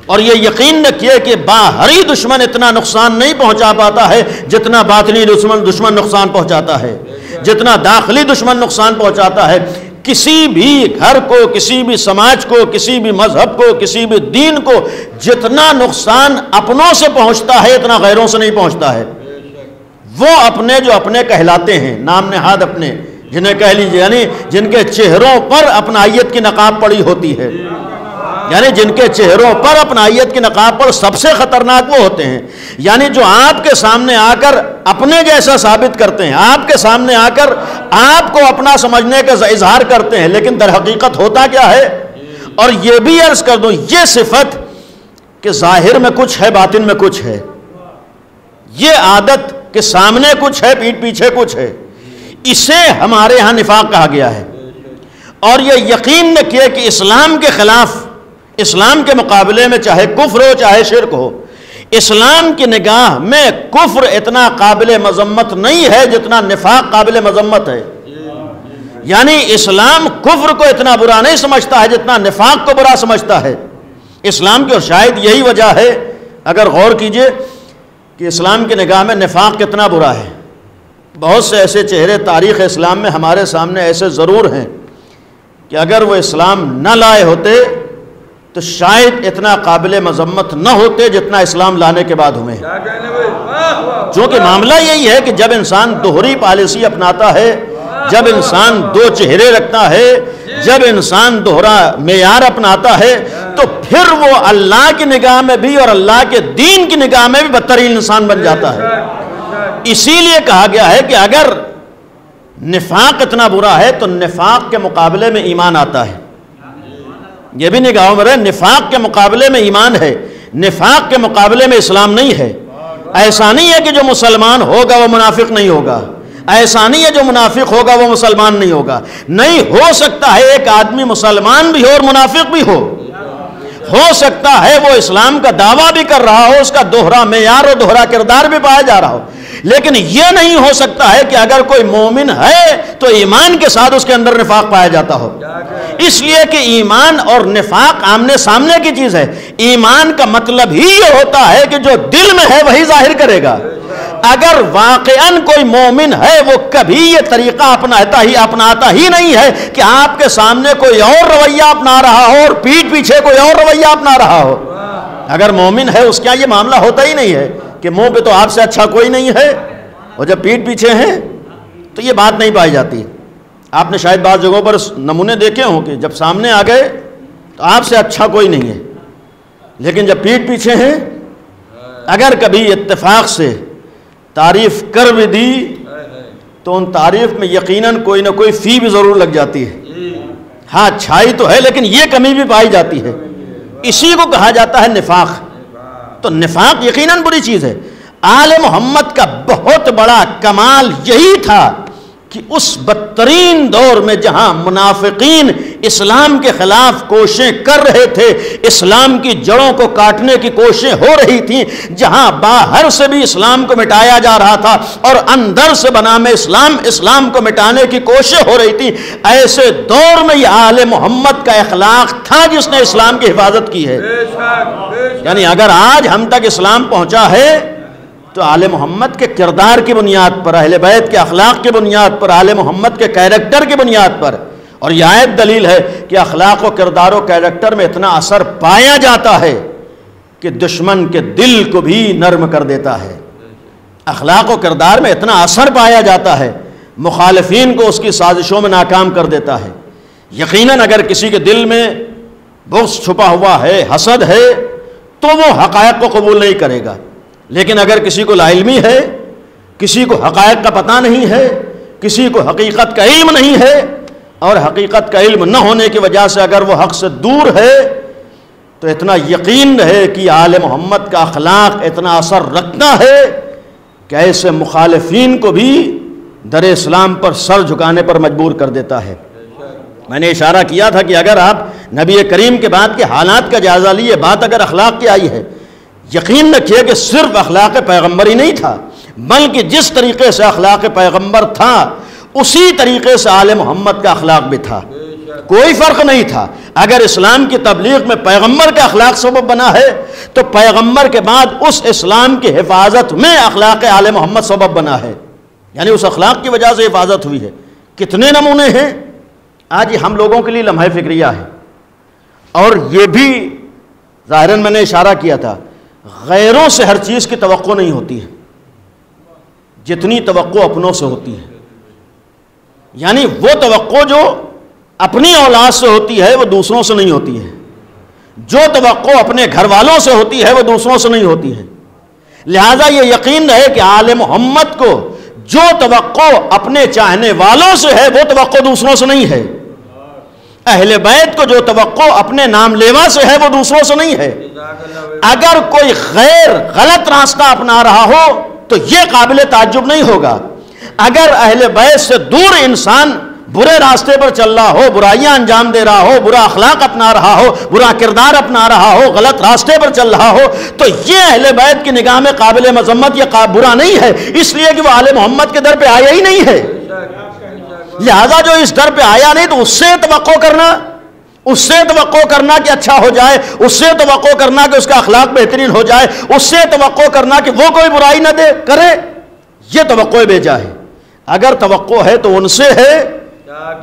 اور یہ یقین رکھیے کہ باہری دشمن اتنا نقصان نہیں پہنچا پاتا ہے جتنا باطنی دشمن نقصان پہنچاتا ہے، جتنا داخلی دشمن نقصان پہنچاتا ہے۔ کسی بھی گھر کو، کسی بھی سماج کو، کسی بھی مذہب کو، کسی بھی دین کو جتنا نقصان اپنوں سے پہنچتا ہے اتنا غیروں سے نہیں پہنچتا ہے۔ وہ اپنے جو اپنے کہلاتے ہیں، نام نہاد اپنے، جنہیں کہہ لیجیے، یعنی جن کے چہروں پر اپنائیت کی نقاب پڑی ہوتی ہے، یعنی جن کے چہروں پر اپنائیت کی نقاب پر سب سے خطرناک وہ ہوتے ہیں، یعنی جو آپ کے سامنے آ کر اپنے جیسا ثابت کرتے ہیں، آپ کے سامنے آ کر آپ کو اپنا سمجھنے کا اظہار کرتے ہیں، لیکن در حقیقت ہوتا کیا ہے۔ اور یہ بھی عرض کر دوں، یہ صفت کہ ظاہر میں کچھ ہے باطن میں کچھ ہے، یہ عادت کہ سامنے کچھ ہے پیٹھ پیچھے کچھ ہے، اسے ہمارے ہاں نفاق کہا گیا ہے۔ اور یہ یقین رکھیے کہ اسلام کے خلاف، اسلام کے مقابلے میں چاہے کفر ہو چاہے شرک ہو، اسلام کی نگاہ میں کفر اتنا قابل مذمت نہیں ہے جتنا نفاق قابل مذمت ہے۔ یعنی اسلام کفر کو اتنا برا نہیں سمجھتا ہے جتنا نفاق کو برا سمجھتا ہے اسلام کی۔ اور شاید یہی وجہ ہے، اگر غور کیجئے کہ اسلام کی نگاہ میں نفاق کتنا برا ہے۔ بہت سے ایسے چہرے تاریخ اسلام میں ہمارے سامنے ایسے ضرور ہیں کہ اگر وہ اسلام نہ لائے ہوتے تو شاید اتنا قابل مذمت نہ ہوتے جتنا اسلام لانے کے بعد ہوئے ہیں۔ چونکہ معاملہ یہی ہے کہ جب انسان دوہری پالیسی اپناتا ہے، جب انسان دو چہرے رکھتا ہے، جب انسان دوہرا معیار اپناتا ہے، تو پھر وہ اللہ کی نگاہ میں بھی اور اللہ کے دین کی نگاہ میں بھی بدترین انسان بن جاتا ہے۔ اسی لیے کہا گیا ہے کہ اگر نفاق اتنا برا ہے تو نفاق کے مقابلے میں ایمان آتا ہے۔ یہ بھی نگاہوں میں رہے، نفاق کے مقابلے میں ایمان ہے، نفاق کے مقابلے میں اسلام نہیں ہے۔ ایسا نہیں ہے کہ جو مسلمان ہوگا وہ منافق نہیں ہوگا، ایسا نہیں ہے جو منافق ہوگا وہ مسلمان نہیں ہوگا۔ نہیں، ہو سکتا ہے ایک آدمی مسلمان بھی ہو اور منافق بھی ہو سکتا ہے وہ اسلام کا دعویٰ بھی کر رہا ہو، اس کا دوہرا معیار اور دوہرا کردار بھی پایا جا رہا ہو، لیکن یہ نہیں ہو سکتا ہے کہ اگر کوئی مومن ہے تو ایمان کے ساتھ اس کے اندر نفاق پایا جاتا ہو۔ اس لیے کہ ایمان اور نفاق آمنے سامنے کی چیز ہے۔ ایمان کا مطلب ہی یہ ہوتا ہے کہ جو دل میں ہے وہی ظاہر کرے گا۔ اگر واقعاً کوئی مومن ہے وہ کبھی یہ طریقہ اپناتا ہی نہیں ہے کہ آپ کے سامنے کوئی اور رویہ اپنا رہا ہو اور پیٹھ پیچھے کوئی اور رویہ اپنا رہا ہو۔ اگر مومن ہے اس کا یہ معاملہ ہوتا ہی نہیں ہے کہ منہ پہ تو آپ سے اچھا کوئی نہیں ہے، اور جب پیٹھ پیچھے ہیں تو یہ بات نہیں پائی جاتی۔ آپ نے شاید بعض جگہوں پر نمونے دیکھے ہوں کہ جب سامنے آ گئے تو آپ سے اچھا کوئی نہیں ہے، لیکن جب پیٹھ پیچھے ہیں اگر کبھی اتفاق سے تعریف کر بھی دی تو ان تعریف میں یقیناً کوئی نہ کوئی فی بھی ضرور لگ جاتی ہے۔ ہاں اچھائی تو ہے لیکن یہ کمی بھی پائی جاتی ہے، اسی کو کہا جاتا ہے نفاق۔ تو نفاق یقیناً بری چیز ہے۔ آل محمد کا بہت بڑا کمال یہی تھا کہ اس بدترین دور میں جہاں منافقین اسلام کے خلاف کوششیں کر رہے تھے، اسلام کی جڑوں کو کاٹنے کی کوششیں ہو رہی تھیں، جہاں باہر سے بھی اسلام کو مٹایا جا رہا تھا اور اندر سے بنام اسلام کو مٹانے کی کوشش ہو رہی تھی، ایسے دور میں یہ آل محمد کا اخلاق تھا جس نے اسلام کی حفاظت کی ہے۔ یعنی اگر آج ہم تک اسلام پہنچا ہے تو آل محمد کے کردار کی بنیاد پر، اہل بیت کے اخلاق کی بنیاد پر، آل محمد کے کیریکٹر کی بنیاد پر۔ اور یہ آیت دلیل ہے کہ اخلاق و کردار و کیریکٹر میں اتنا اثر پایا جاتا ہے کہ دشمن کے دل کو بھی نرم کر دیتا ہے۔ اخلاق و کردار میں اتنا اثر پایا جاتا ہے، مخالفین کو اس کی سازشوں میں ناکام کر دیتا ہے۔ یقیناً اگر کسی کے دل میں بغض چھپا ہوا ہے، حسد ہے، تو وہ حقائق کو قبول نہیں کرے گا۔ لیکن اگر کسی کو لا علمی ہے، کسی کو حقائق کا پتہ نہیں ہے، کسی کو حقیقت کا علم نہیں ہے، اور حقیقت کا علم نہ ہونے کی وجہ سے اگر وہ حق سے دور ہے، تو اتنا یقین ہے کہ آل محمد کا اخلاق اتنا اثر رکھنا ہے کہ ایسے مخالفین کو بھی در اسلام پر سر جھکانے پر مجبور کر دیتا ہے۔ میں نے اشارہ کیا تھا کہ اگر آپ نبی کریم کے بعد کے حالات کا جائزہ لیے، بات اگر اخلاق کی آئی ہے، یقین رکھیے کہ صرف اخلاق پیغمبر ہی نہیں تھا، بلکہ جس طریقے سے اخلاق پیغمبر تھا اسی طریقے سے آل محمد کا اخلاق بھی تھا، کوئی فرق نہیں تھا۔ اگر اسلام کی تبلیغ میں پیغمبر کا اخلاق سبب بنا ہے تو پیغمبر کے بعد اس اسلام کی حفاظت میں اخلاق آل محمد سبب بنا ہے، یعنی اس اخلاق کی وجہ سے حفاظت ہوئی ہے۔ کتنے نمونے ہیں، آج ہم لوگوں کے لیے لمحہ فکریہ ہے، اور یہ بھی ظاہراً میں نے اشارہ کیا تھا، غیروں سے ہر چیز کی توقع نہیں ہوتی ہے جتنی توقع اپنوں سے ہوتی ہے۔ یعنی وہ توقع جو اپنی اولاد سے ہوتی ہے وہ دوسروں سے نہیں ہوتی ہے، جو توقع اپنے گھر والوں سے ہوتی ہے وہ دوسروں سے نہیں ہوتی ہے۔ لہٰذا یہ یقین رہے کہ آل محمد کو جو توقع اپنے چاہنے والوں سے ہے وہ توقع دوسروں سے نہیں ہے، اہل بیت کو جو توقع اپنے نام لیوا سے ہے وہ دوسروں سے نہیں ہے۔ اگر کوئی غیر غلط راستہ اپنا رہا ہو تو یہ قابل تعجب نہیں ہوگا۔ اگر اہل بیت سے دور انسان برے راستے پر چل رہا ہو، برائیاں انجام دے رہا ہو، برا اخلاق اپنا رہا ہو، برا کردار اپنا رہا ہو، غلط راستے پر چل رہا ہو، تو یہ اہل بیت کی نگاہ میں قابل مذمت یا برا نہیں ہے، اس لیے کہ وہ آل محمد کے در پہ آیا ہی نہیں ہے۔ لہذا جو اس در پہ آیا نہیں تو اس سے توقع کرنا کہ اچھا ہو جائے، اس سے توقع کرنا کہ اس کا اخلاق بہترین ہو جائے، اس سے توقع کرنا کہ وہ کوئی برائی نہ کرے، یہ توقع بیجا ہے۔ اگر توقع ہے تو ان سے ہے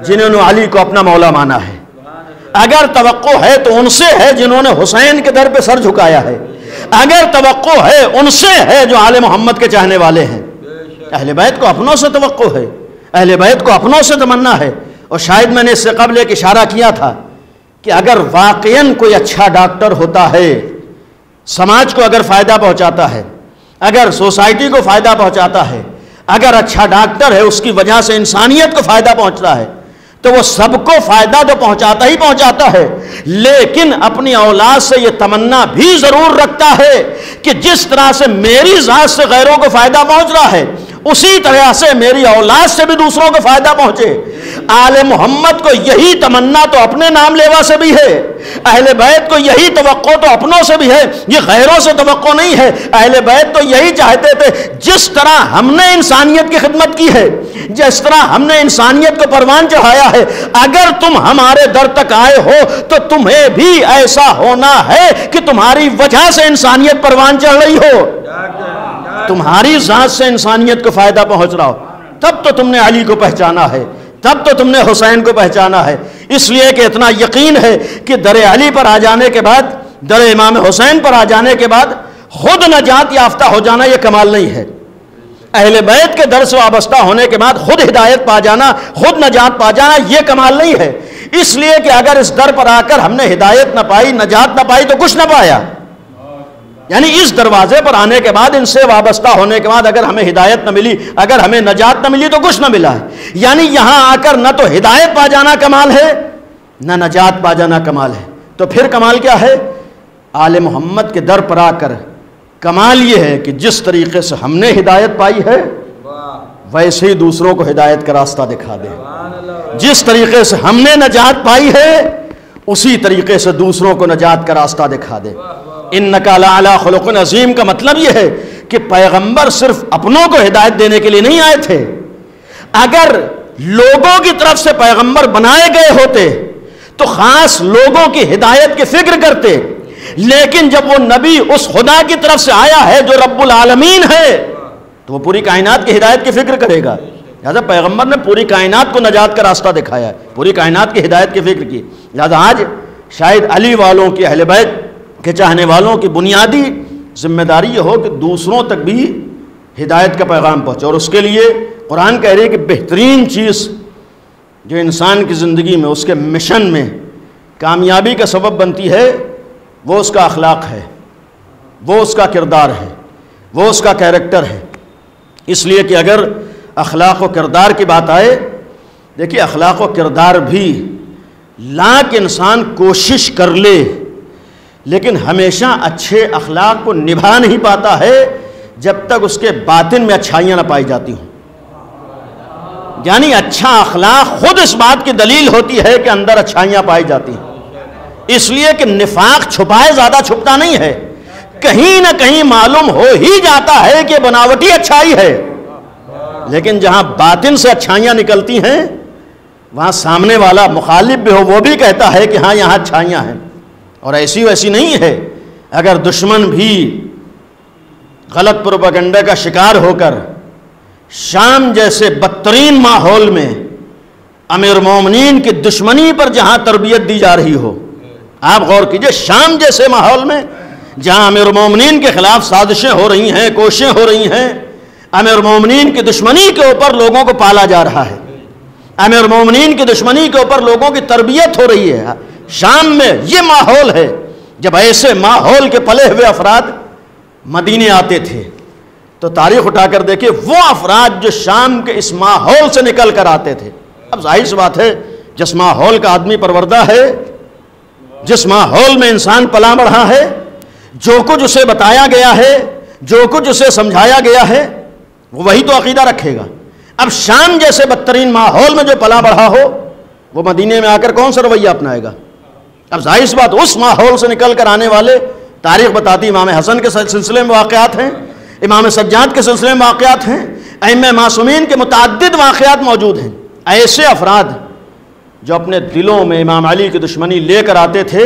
جنہوں نے علی کو اپنا مولا مانا ہے، اگر توقع ہے تو ان سے ہے جنہوں نے حسین کے در پہ سر جھکایا ہے، اگر توقع ہے ان سے ہے جو آل محمد کے چاہنے والے ہیں۔ اہل بیت کو اپنوں سے توقع ہے، اہل بیت کو اپنوں سے تمنا ہے۔ اور شاید میں نے اس سے قبل ایک اشارہ کیا تھا کہ اگر واقعاً کوئی اچھا ڈاکٹر ہوتا ہے، سماج کو اگر فائدہ پہنچاتا ہے، اگر سوسائٹی کو فائدہ پہنچاتا ہے، اگر اچھا ڈاکٹر ہے اس کی وجہ سے انسانیت کو فائدہ پہنچتا ہے، تو وہ سب کو فائدہ تو پہنچاتا ہی پہنچاتا ہے، لیکن اپنی اولاد سے یہ تمنا بھی ضرور رکھتا ہے کہ جس طرح سے میری ذات سے غیروں کو فائدہ پہنچ رہا ہے اسی طرح سے میری اولاد سے بھی دوسروں کو فائدہ پہنچے۔ آل محمد کو یہی تمنا تو اپنے نام لیوا سے بھی ہے، اہل بیت کو یہی توقع تو اپنوں سے بھی ہے، یہ غیروں سے توقع نہیں ہے۔ اہل بیت تو یہی چاہتے تھے جس طرح ہم نے انسانیت کی خدمت کی ہے، جس طرح ہم نے انسانیت کو پروان چڑھایا ہے، اگر تم ہمارے در تک آئے ہو تو تمہیں بھی ایسا ہونا ہے کہ تمہاری وجہ سے انسانیت پروان چڑھ رہی ہو، تمہاری ذات سے انسانیت کو فائدہ پہنچ رہا ہو، تب تو تم نے علی کو پہچانا ہے، تب تو تم نے حسین کو پہچانا ہے۔ اس لیے کہ اتنا یقین ہے کہ در علی پر آ جانے کے بعد، در امام حسین پر آ جانے کے بعد خود نجات یافتہ ہو جانا یہ کمال نہیں ہے، اہل بیت کے در سے وابستہ ہونے کے بعد خود ہدایت پا جانا، خود نجات پا جانا یہ کمال نہیں ہے۔ اس لیے کہ اگر اس در پر آ کر ہم نے ہدایت نہ پائی، نجات نہ پائی تو کچھ نہ پایا، یعنی اس دروازے پر آنے کے بعد، ان سے وابستہ ہونے کے بعد اگر ہمیں ہدایت نہ ملی، اگر ہمیں نجات نہ ملی تو کچھ نہ ملا ہے۔ یعنی یہاں آ کر نہ تو ہدایت پا جانا کمال ہے نہ نجات پا جانا کمال ہے، تو پھر کمال کیا ہے؟ آل محمد کے در پر آ کر کمال یہ ہے کہ جس طریقے سے ہم نے ہدایت پائی ہے ویسے ہی دوسروں کو ہدایت کا راستہ دکھا دیں، جس طریقے سے ہم نے نجات پائی ہے اسی طریقے سے دوسروں کو نجات کا راستہ دکھا دیں۔ اِنَّكَ لَعَلَىٰ خُلُقٍ عَظِيمٍ کا مطلب یہ ہے کہ پیغمبر صرف اپنوں کو ہدایت دینے کے لیے نہیں آئے تھے، اگر لوگوں کی طرف سے پیغمبر بنائے گئے ہوتے تو خاص لوگوں کی ہدایت کی فکر کرتے، لیکن جب وہ نبی اس خدا کی طرف سے آیا ہے جو رب العالمین ہے تو وہ پوری کائنات کی ہدایت کی فکر کرے گا۔ لہذا پیغمبر نے پوری کائنات کو نجات کا راستہ دکھایا ہے، پوری کائنات کی ہدایت کی فکر کی۔ لہذا آج شاید علی والوں کی، اہل بیت کے چاہنے والوں کی بنیادی ذمہ داری یہ ہو کہ دوسروں تک بھی ہدایت کا پیغام پہنچے. اور اس کے لیے قرآن کہہ رہی ہے کہ بہترین چیز جو انسان کی زندگی میں اس کے مشن میں کامیابی کا سبب بنتی ہے وہ اس کا اخلاق ہے، وہ اس کا کردار ہے، وہ اس کا کیریکٹر ہے. اس لیے کہ اگر اخلاق و کردار کی بات آئے، دیکھیے اخلاق و کردار بھی لاکھ انسان کوشش کر لے لیکن ہمیشہ اچھے اخلاق کو نبھا نہیں پاتا ہے جب تک اس کے باطن میں اچھائیاں نہ پائی جاتی ہوں. یعنی اچھا اخلاق خود اس بات کی دلیل ہوتی ہے کہ اندر اچھائیاں پائی جاتی ہیں. اس لیے کہ نفاق چھپائے زیادہ چھپتا نہیں ہے، کہیں نہ کہیں معلوم ہو ہی جاتا ہے کہ بناوٹی اچھائی ہے، لیکن جہاں باطن سے اچھائیاں نکلتی ہیں وہاں سامنے والا مخالف بھی ہو وہ بھی کہتا ہے کہ ہاں یہاں اچھائیاں ہیں. اور ایسی ویسی نہیں ہے. اگر دشمن بھی غلط پروپیگنڈا کا شکار ہو کر شام جیسے بدترین ماحول میں امیر المومنین کی دشمنی پر جہاں تربیت دی جا رہی ہو، آپ غور کیجئے، شام جیسے ماحول میں جہاں امیر المومنین کے خلاف سازشیں ہو رہی ہیں، کوششیں ہو رہی ہیں، امیر المومنین کی دشمنی کے اوپر لوگوں کو پالا جا رہا ہے، امیر المومنین کی دشمنی کے اوپر لوگوں کی تربیت ہو رہی ہے. شام میں یہ ماحول ہے. جب ایسے ماحول کے پلے ہوئے افراد مدینے آتے تھے تو تاریخ اٹھا کر دیکھیں وہ افراد جو شام کے اس ماحول سے نکل کر آتے تھے. اب ظاہر سی بات ہے جس ماحول کا آدمی پروردہ ہے، جس ماحول میں انسان پلا بڑھا ہے، جو کچھ اسے بتایا گیا ہے، جو کچھ اسے سمجھایا گیا ہے وہ وہی تو عقیدہ رکھے گا. اب شام جیسے بدترین ماحول میں جو پلا بڑھا ہو وہ مدینے میں آ کر کون سا رویہ اپنائے گا؟ اب ظاہر سی بات اس ماحول سے نکل کر آنے والے، تاریخ بتاتی امام حسن کے سلسلے میں واقعات ہیں، امام سجاد کے سلسلے میں واقعات ہیں، ائمہ معصومین کے متعدد واقعات موجود ہیں. ایسے افراد جو اپنے دلوں میں امام علی کی دشمنی لے کر آتے تھے،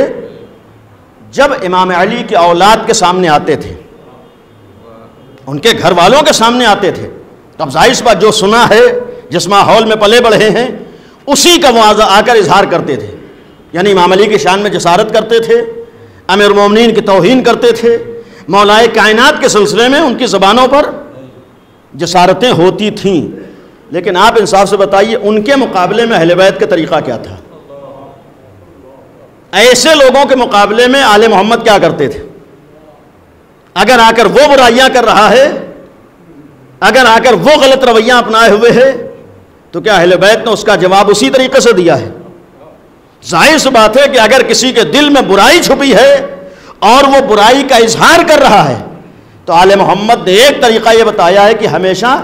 جب امام علی کی اولاد کے سامنے آتے تھے، ان کے گھر والوں کے سامنے آتے تھے، تو اب ظاہر سی بات جو سنا ہے، جس ماحول میں پلے بڑھے ہیں، اسی کا وہ آ کر اظہار کرتے تھے. یعنی امام علی کی شان میں جسارت کرتے تھے، امیر المومنین کی توہین کرتے تھے، مولائے کائنات کے سلسلے میں ان کی زبانوں پر جسارتیں ہوتی تھیں. لیکن آپ انصاف سے بتائیے ان کے مقابلے میں اہل بیت کا طریقہ کیا تھا؟ ایسے لوگوں کے مقابلے میں آل محمد کیا کرتے تھے؟ اگر آ کر وہ برائیاں کر رہا ہے، اگر آ کر وہ غلط رویاں اپنائے ہوئے ہے تو کیا اہل بیت نے اس کا جواب اسی طریقے سے دیا ہے؟ ظاہر سی بات ہے کہ اگر کسی کے دل میں برائی چھپی ہے اور وہ برائی کا اظہار کر رہا ہے تو آل محمد نے ایک طریقہ یہ بتایا ہے کہ ہمیشہ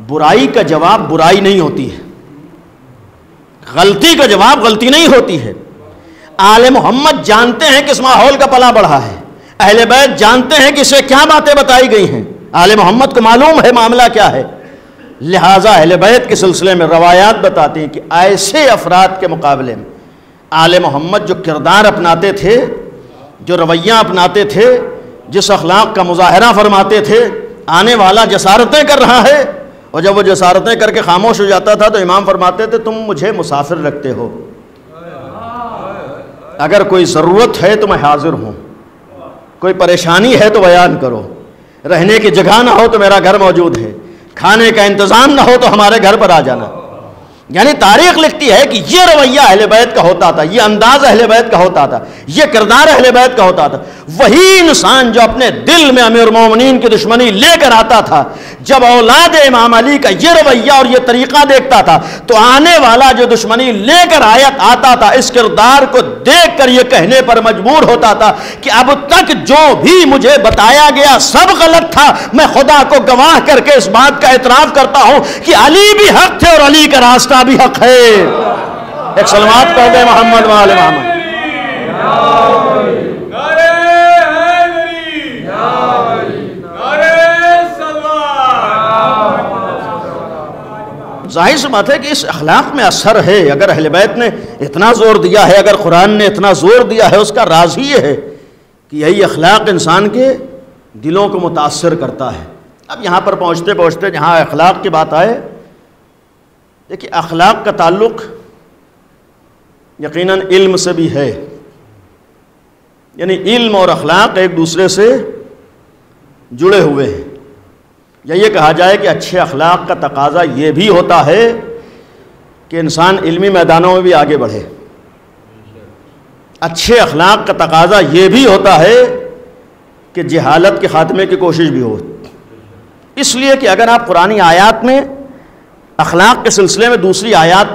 برائی کا جواب برائی نہیں ہوتی ہے، غلطی کا جواب غلطی نہیں ہوتی ہے. آل محمد جانتے ہیں کہ اس ماحول کا پلا بڑھا ہے، اہل بیت جانتے ہیں کہ اسے کیا باتیں بتائی گئی ہیں، آل محمد کو معلوم ہے معاملہ کیا ہے. لہٰذا اہل بیت کے سلسلے میں روایات بتاتے ہیں کہ ایسے افراد کے مقابلے میں آل محمد جو کردار اپناتے تھے، جو رویہ اپناتے تھے، جس اخلاق کا مظاہرہ فرماتے تھے، آنے والا جسارتیں کر رہا ہے اور جب وہ جسارتیں کر کے خاموش ہو جاتا تھا تو امام فرماتے تھے تم مجھے مسافر رکھتے ہو، اگر کوئی ضرورت ہے تو میں حاضر ہوں، کوئی پریشانی ہے تو بیان کرو، رہنے کی جگہ نہ ہو تو میرا گھر موجود ہے، کھانے کا انتظام نہ ہو تو ہمارے گھر پر آ جانا. یعنی تاریخ لکھتی ہے کہ یہ رویہ اہل بیت کا ہوتا تھا، یہ انداز اہل بیت کا ہوتا تھا، یہ کردار اہل بیت کا ہوتا تھا. وہی انسان جو اپنے دل میں امیر المومنین کی دشمنی لے کر آتا تھا، جب اولاد امام علی کا یہ رویہ اور یہ طریقہ دیکھتا تھا تو آنے والا جو دشمنی لے کر آتا تھا اس کردار کو دیکھ کر یہ کہنے پر مجبور ہوتا تھا کہ اب تک جو بھی مجھے بتایا گیا سب غلط تھا. میں خدا کو گواہ کر کے اس بات کا اعتراف کرتا ہوں کہ علی بھی حق تھے اور علی کا راستہ بھی حق ہے. ایک سلوات پڑھ دے محمد و آل محمد. ظاہر سی بات ہے کہ اس اخلاق میں اثر ہے. اگر اہل بیت نے اتنا زور دیا ہے، اگر قرآن نے اتنا زور دیا ہے، اس کا راز ہی یہ ہے کہ یہی اخلاق انسان کے دلوں کو متاثر کرتا ہے. اب یہاں پر پہنچتے پہنچتے جہاں اخلاق کی بات آئے، دیکھیے اخلاق کا تعلق یقیناً علم سے بھی ہے، یعنی علم اور اخلاق ایک دوسرے سے جڑے ہوئے ہیں. یا یہ کہا جائے کہ اچھے اخلاق کا تقاضا یہ بھی ہوتا ہے کہ انسان علمی میدانوں میں بھی آگے بڑھے. اچھے اخلاق کا تقاضا یہ بھی ہوتا ہے کہ جہالت کے خاتمے کی کوشش بھی ہو. اس لیے کہ اگر آپ قرآنی آیات میں اخلاق کے سلسلے میں دوسری آیات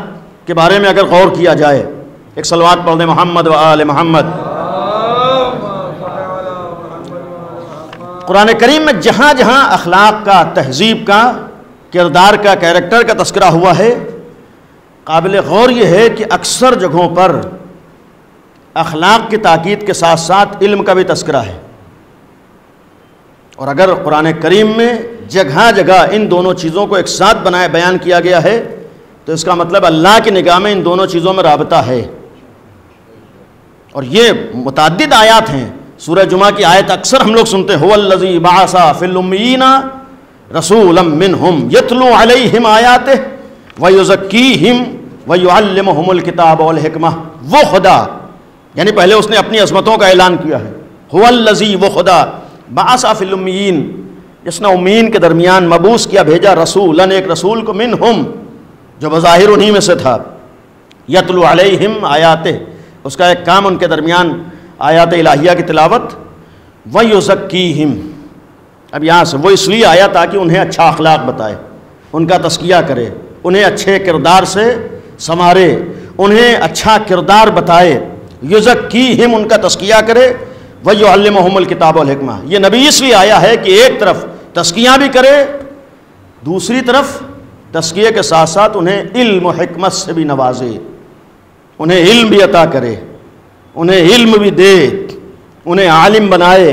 کے بارے میں اگر غور کیا جائے، ایک صلوات پڑھ دیں محمد و آل محمد. قرآن کریم میں جہاں جہاں اخلاق کا، تہذیب کا، کردار کا، کیریکٹر کا تذکرہ ہوا ہے، قابل غور یہ ہے کہ اکثر جگہوں پر اخلاق کی تاکید کے ساتھ ساتھ علم کا بھی تذکرہ ہے. اور اگر قرآن کریم میں جگہ جگہ ان دونوں چیزوں کو ایک ساتھ بیان کیا گیا ہے تو اس کا مطلب اللہ کی نگاہ میں ان دونوں چیزوں میں رابطہ ہے. اور یہ متعدد آیات ہیں. سورہ جمعہ کی آیت اکثر ہم لوگ سنتے ہیں، هو الذی بعث فی الامیین رسولا منہم یتلو علیہم آیاتہ ویزکیہم ویعلمہم الکتاب والحکمہ. وہ خدا، یعنی پہلے اس نے اپنی عظمتوں کا اعلان کیا ہے. هو الذی، وہ خدا، بعث فی الامیین، جس نے امیین کے درمیان مبعوث کیا، بھیجا، رسولا، ایک رسول کو، منہم، جو بظاہر انہی میں سے تھا، یتلو علیہم آیاتہ، اس کا ایک کام ان کے درمیان آیات الہیہ کی تلاوت، وَيُزَكِّيهِمْ. اب یہاں سے وہ اس لیے آیا تاکہ انہیں اچھا اخلاق بتائے، ان کا تزکیہ کرے، انہیں اچھے کردار سے سنوارے، انہیں اچھا کردار بتائے. یُزَكِّيهِمْ، ان کا تزکیہ کرے. وَيُعَلِّمُهُمُ الْكِتَابَ وَالْحِكْمَةَ. یہ نبی اس لیے آیا ہے کہ ایک طرف تزکیہ بھی کرے، دوسری طرف تزکیے کے ساتھ ساتھ انہیں علم و حکمت سے بھی نوازے، انہیں علم بھی عطا کرے، انہیں علم بھی دے، انہیں عالم بنائے،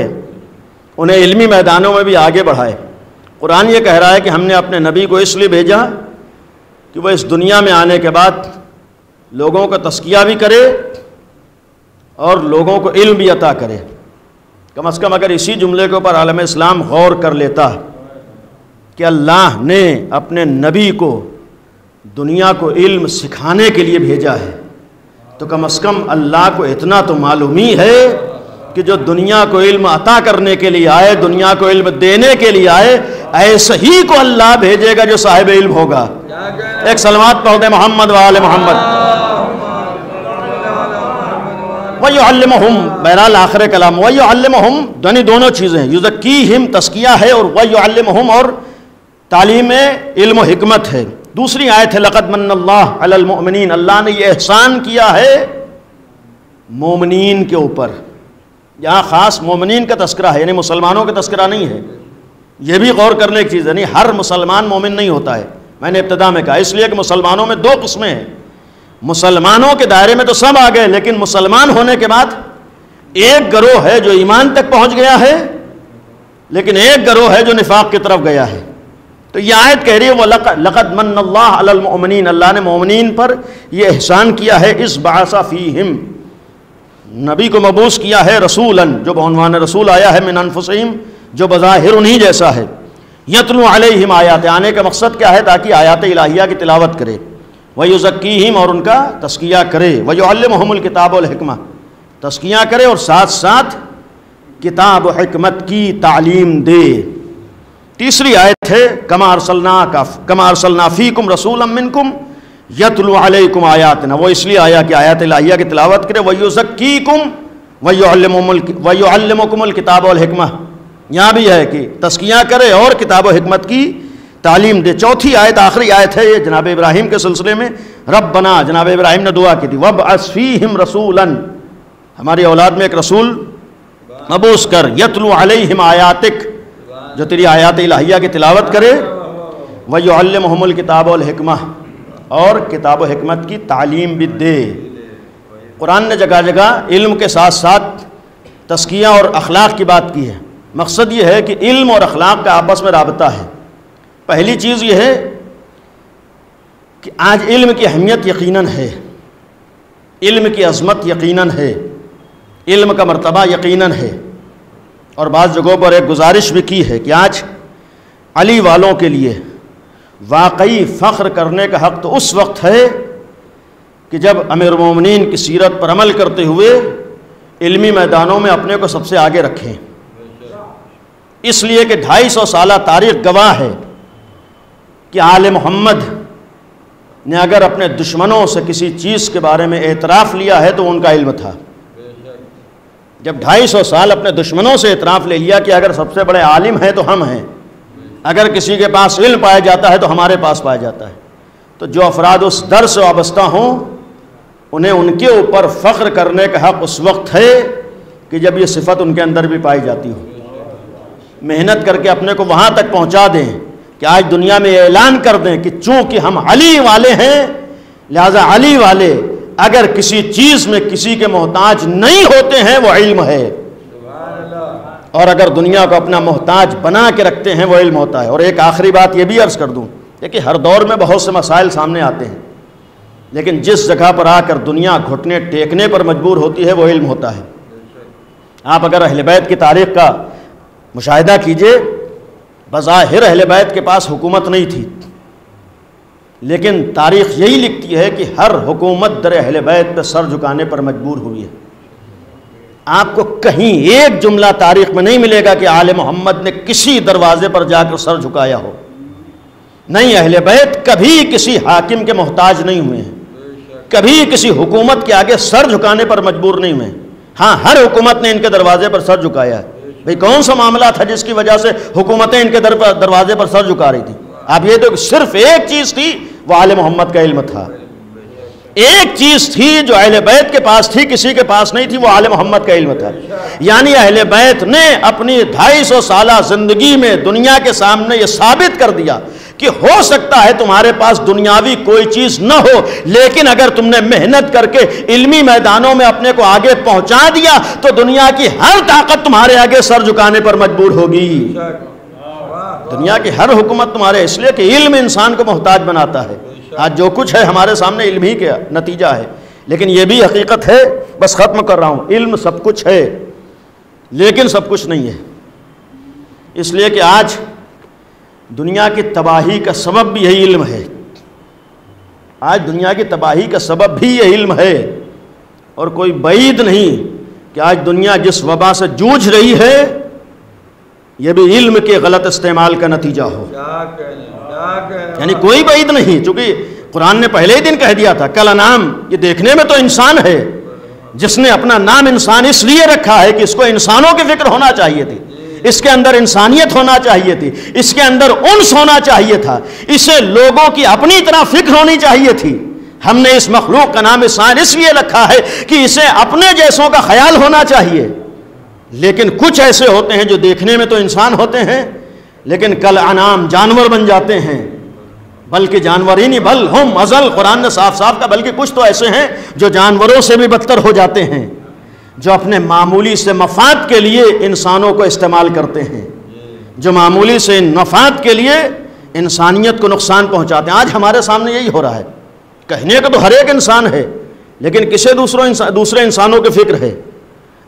انہیں علمی میدانوں میں بھی آگے بڑھائے. قرآن یہ کہہ رہا ہے کہ ہم نے اپنے نبی کو اس لیے بھیجا کہ وہ اس دنیا میں آنے کے بعد لوگوں کا تزکیہ بھی کرے اور لوگوں کو علم بھی عطا کرے. کم از کم اگر اسی جملے کے اوپر عالم اسلام غور کر لیتا کہ اللہ نے اپنے نبی کو دنیا کو علم سکھانے کے لیے بھیجا ہے، تو کم از کم اللہ کو اتنا تو معلوم ہی ہے کہ جو دنیا کو علم عطا کرنے کے لیے آئے، دنیا کو علم دینے کے لیے آئے، ایسے ہی کو اللہ بھیجے گا جو صاحب علم ہوگا. ایک صلوات پڑھ دیں محمد و آل محمد. وَيُعَلِّمُهُمْ، بہرحال آخر کلام، وَيُعَلِّمُهُمْ، یعنی دونوں چیزیں، یُزَكِّيهِمْ تزکیہ ہے اور وَيُعَلِّمُهُمْ اور تعلیم علم و حکمت ہے. دوسری آیت ہے لَقَدْ مَنَّ اللَّهُ عَلَى الْمُؤْمِنِينَ، اللہ نے یہ احسان کیا ہے مومنین کے اوپر. یہاں خاص مومنین کا تذکرہ ہے، یعنی مسلمانوں کا تذکرہ نہیں ہے. یہ بھی غور کرنے کی چیز ہے، نہیں ہر مسلمان مومن نہیں ہوتا ہے. میں نے ابتدا میں کہا اس لیے کہ مسلمانوں میں دو قسمیں ہیں. مسلمانوں کے دائرے میں تو سب آ گئے، لیکن مسلمان ہونے کے بعد ایک گروہ ہے جو ایمان تک پہنچ گیا ہے، لیکن ایک گروہ ہے جو نفاق کی طرف گیا ہے. تو یہ آیت کہہ رہی ہے وہ لقد من اللہ علی المؤمنین، اللہ نے مومنین پر یہ احسان کیا ہے، اس بعث فیہم، نبی کو مبعوث کیا ہے، رسولاً، جو بعنوان رسول آیا ہے، من انفسہم، جو بظاہر انہی جیسا ہے. یتلو علیہم آیات، آنے کا مقصد کیا ہے؟ تاکہ آیات الہیہ کی تلاوت کرے. وَيُزَكِّيهِمْ، اور ان کا تزکیہ کرے. وَيُعَلِّمُهُمُ الْكِتَابَ وَالْحِكْمَةَ، تزکیہ کرے اور ساتھ ساتھ کتاب و حکمت کی تعلیم دے. تیسری آیت ہے کما ارسلنا فیکم رسولا منکم یتلو علیکم آیاتنا، وہ اس لیے آیا کہ آیات الہیہ کی تلاوت کرے. وَيُزَكِّيكُمْ وَيُعَلِّمُكُمُ الْكِتَابَ وَالْحِكْمَةَ، یہاں بھی ہے کہ تزکیہ کرے اور کتاب و حکمت کی تعلیم دے. چوتھی آیت، آخری آیت ہے یہ جناب ابراہیم کے سلسلے میں. ربنا، جناب ابراہیم نے دعا کی تھی، وَابْعَثْ فِيهِمْ رَسُولًا، ہماری اولاد میں ایک رسول مبعوث کر، یتلو علیہم آیاتک، جو تیری آیات الہیہ کی تلاوت کرے، وَيُعَلِّمُهُمُ الْكِتَابَ وَالْحِكْمَةَ، اور کتاب و حکمت کی تعلیم بھی دے. قرآن نے جگہ جگہ علم کے ساتھ ساتھ تزکیہ اور اخلاق کی بات کی ہے. مقصد یہ ہے کہ علم اور اخلاق کا آپس میں رابطہ ہے. پہلی چیز یہ ہے کہ آج علم کی اہمیت یقیناً ہے، علم کی عظمت یقیناً ہے، علم کا مرتبہ یقیناً ہے. اور بعض جگہوں پر ایک گزارش بھی کی ہے کہ آج علی والوں کے لیے واقعی فخر کرنے کا حق تو اس وقت ہے کہ جب امیر المومنین کی سیرت پر عمل کرتے ہوئے علمی میدانوں میں اپنے کو سب سے آگے رکھیں. اس لیے کہ 250 سالہ تاریخ گواہ ہے کہ آل محمد نے اگر اپنے دشمنوں سے کسی چیز کے بارے میں اعتراف لیا ہے تو ان کا علم تھا. جب 250 سال اپنے دشمنوں سے اعتراف لے لیا کہ اگر سب سے بڑے عالم ہیں تو ہم ہیں، اگر کسی کے پاس علم پایا جاتا ہے تو ہمارے پاس پایا جاتا ہے، تو جو افراد اس در سے وابستہ ہوں انہیں ان کے اوپر فخر کرنے کا حق اس وقت ہے کہ جب یہ صفت ان کے اندر بھی پائی جاتی ہو. محنت کر کے اپنے کو وہاں تک پہنچا دیں کہ آج دنیا میں اعلان کر دیں کہ چونکہ ہم علی والے ہیں لہذا علی والے اگر کسی چیز میں کسی کے محتاج نہیں ہوتے ہیں وہ علم ہے، اور اگر دنیا کو اپنا محتاج بنا کے رکھتے ہیں وہ علم ہوتا ہے. اور ایک آخری بات یہ بھی عرض کر دوں کہ ہر دور میں بہت سے مسائل سامنے آتے ہیں، لیکن جس جگہ پر آ کر دنیا گھٹنے ٹیکنے پر مجبور ہوتی ہے وہ علم ہوتا ہے. آپ اگر اہل بیت کی تاریخ کا مشاہدہ کیجئے، بظاہر اہل بیت کے پاس حکومت نہیں تھی، لیکن تاریخ یہی لکھتی ہے کہ ہر حکومت در اہل بیت پہ سر جھکانے پر مجبور ہوئی ہے. آپ کو کہیں ایک جملہ تاریخ میں نہیں ملے گا کہ آل محمد نے کسی دروازے پر جا کر سر جھکایا ہو. نہیں، اہل بیت کبھی کسی حاکم کے محتاج نہیں ہوئے ہیں، کبھی کسی حکومت کے آگے سر جھکانے پر مجبور نہیں ہوئے. ہاں، ہر حکومت نے ان کے دروازے پر سر جھکایا ہے. بھئی کون سا معاملہ تھا جس کی وجہ سے حکومتیں ان کے دروازے پر سر جھکا رہی تھیں؟ اب یہ تو صرف ایک چیز تھی، وہ آل محمد کا علم تھا. ایک چیز تھی جو اہل بیت کے پاس تھی، کسی کے پاس نہیں تھی، وہ آل محمد کا علم تھا. یعنی اہل بیت نے اپنی 250 سالہ زندگی میں دنیا کے سامنے یہ ثابت کر دیا کہ ہو سکتا ہے تمہارے پاس دنیاوی کوئی چیز نہ ہو، لیکن اگر تم نے محنت کر کے علمی میدانوں میں اپنے کو آگے پہنچا دیا تو دنیا کی ہر طاقت تمہارے آگے سر جھکانے پر مجبور ہوگی. دنیا کی ہر حکومت تمہارے، اس لیے کہ علم انسان کو محتاج بناتا ہے. آج جو کچھ ہے ہمارے سامنے علم ہی کا نتیجہ ہے، لیکن یہ بھی حقیقت ہے، بس ختم کر رہا ہوں، علم سب کچھ ہے لیکن سب کچھ نہیں ہے. اس لیے کہ آج دنیا کی تباہی کا سبب بھی یہی علم ہے. آج دنیا کی تباہی کا سبب بھی یہ علم ہے، اور کوئی بعید نہیں کہ آج دنیا جس وبا سے جوجھ رہی ہے یہ بھی علم کے غلط استعمال کا نتیجہ ہو. یعنی کوئی بعید نہیں، چونکہ قرآن نے پہلے ہی دن کہہ دیا تھا کل انعام، یہ دیکھنے میں تو انسان ہے، جس نے اپنا نام انسان اس لیے رکھا ہے کہ اس کو انسانوں کی فکر ہونا چاہیے تھی، اس کے اندر انسانیت ہونا چاہیے تھی، اس کے اندر انس ہونا چاہیے تھا، اسے لوگوں کی اپنی طرح فکر ہونی چاہیے تھی. ہم نے اس مخلوق کا نام انسان اس لیے رکھا ہے کہ اسے اپنے جیسوں کا خیال ہونا چاہیے. لیکن کچھ ایسے ہوتے ہیں جو دیکھنے میں تو انسان ہوتے ہیں لیکن کل انعام جانور بن جاتے ہیں، بلکہ جانور ہی نہیں بل ہم ازل، قرآن نے صاف صاف کہا، بلکہ کچھ تو ایسے ہیں جو جانوروں سے بھی بدتر ہو جاتے ہیں، جو اپنے معمولی سے مفاد کے لیے انسانوں کو استعمال کرتے ہیں، جو معمولی سے مفاد کے لیے انسانیت کو نقصان پہنچاتے ہیں. آج ہمارے سامنے یہی ہو رہا ہے. کہنے کا تو ہر ایک انسان ہے لیکن کسے دوسرے انسانوں کی فکر ہے.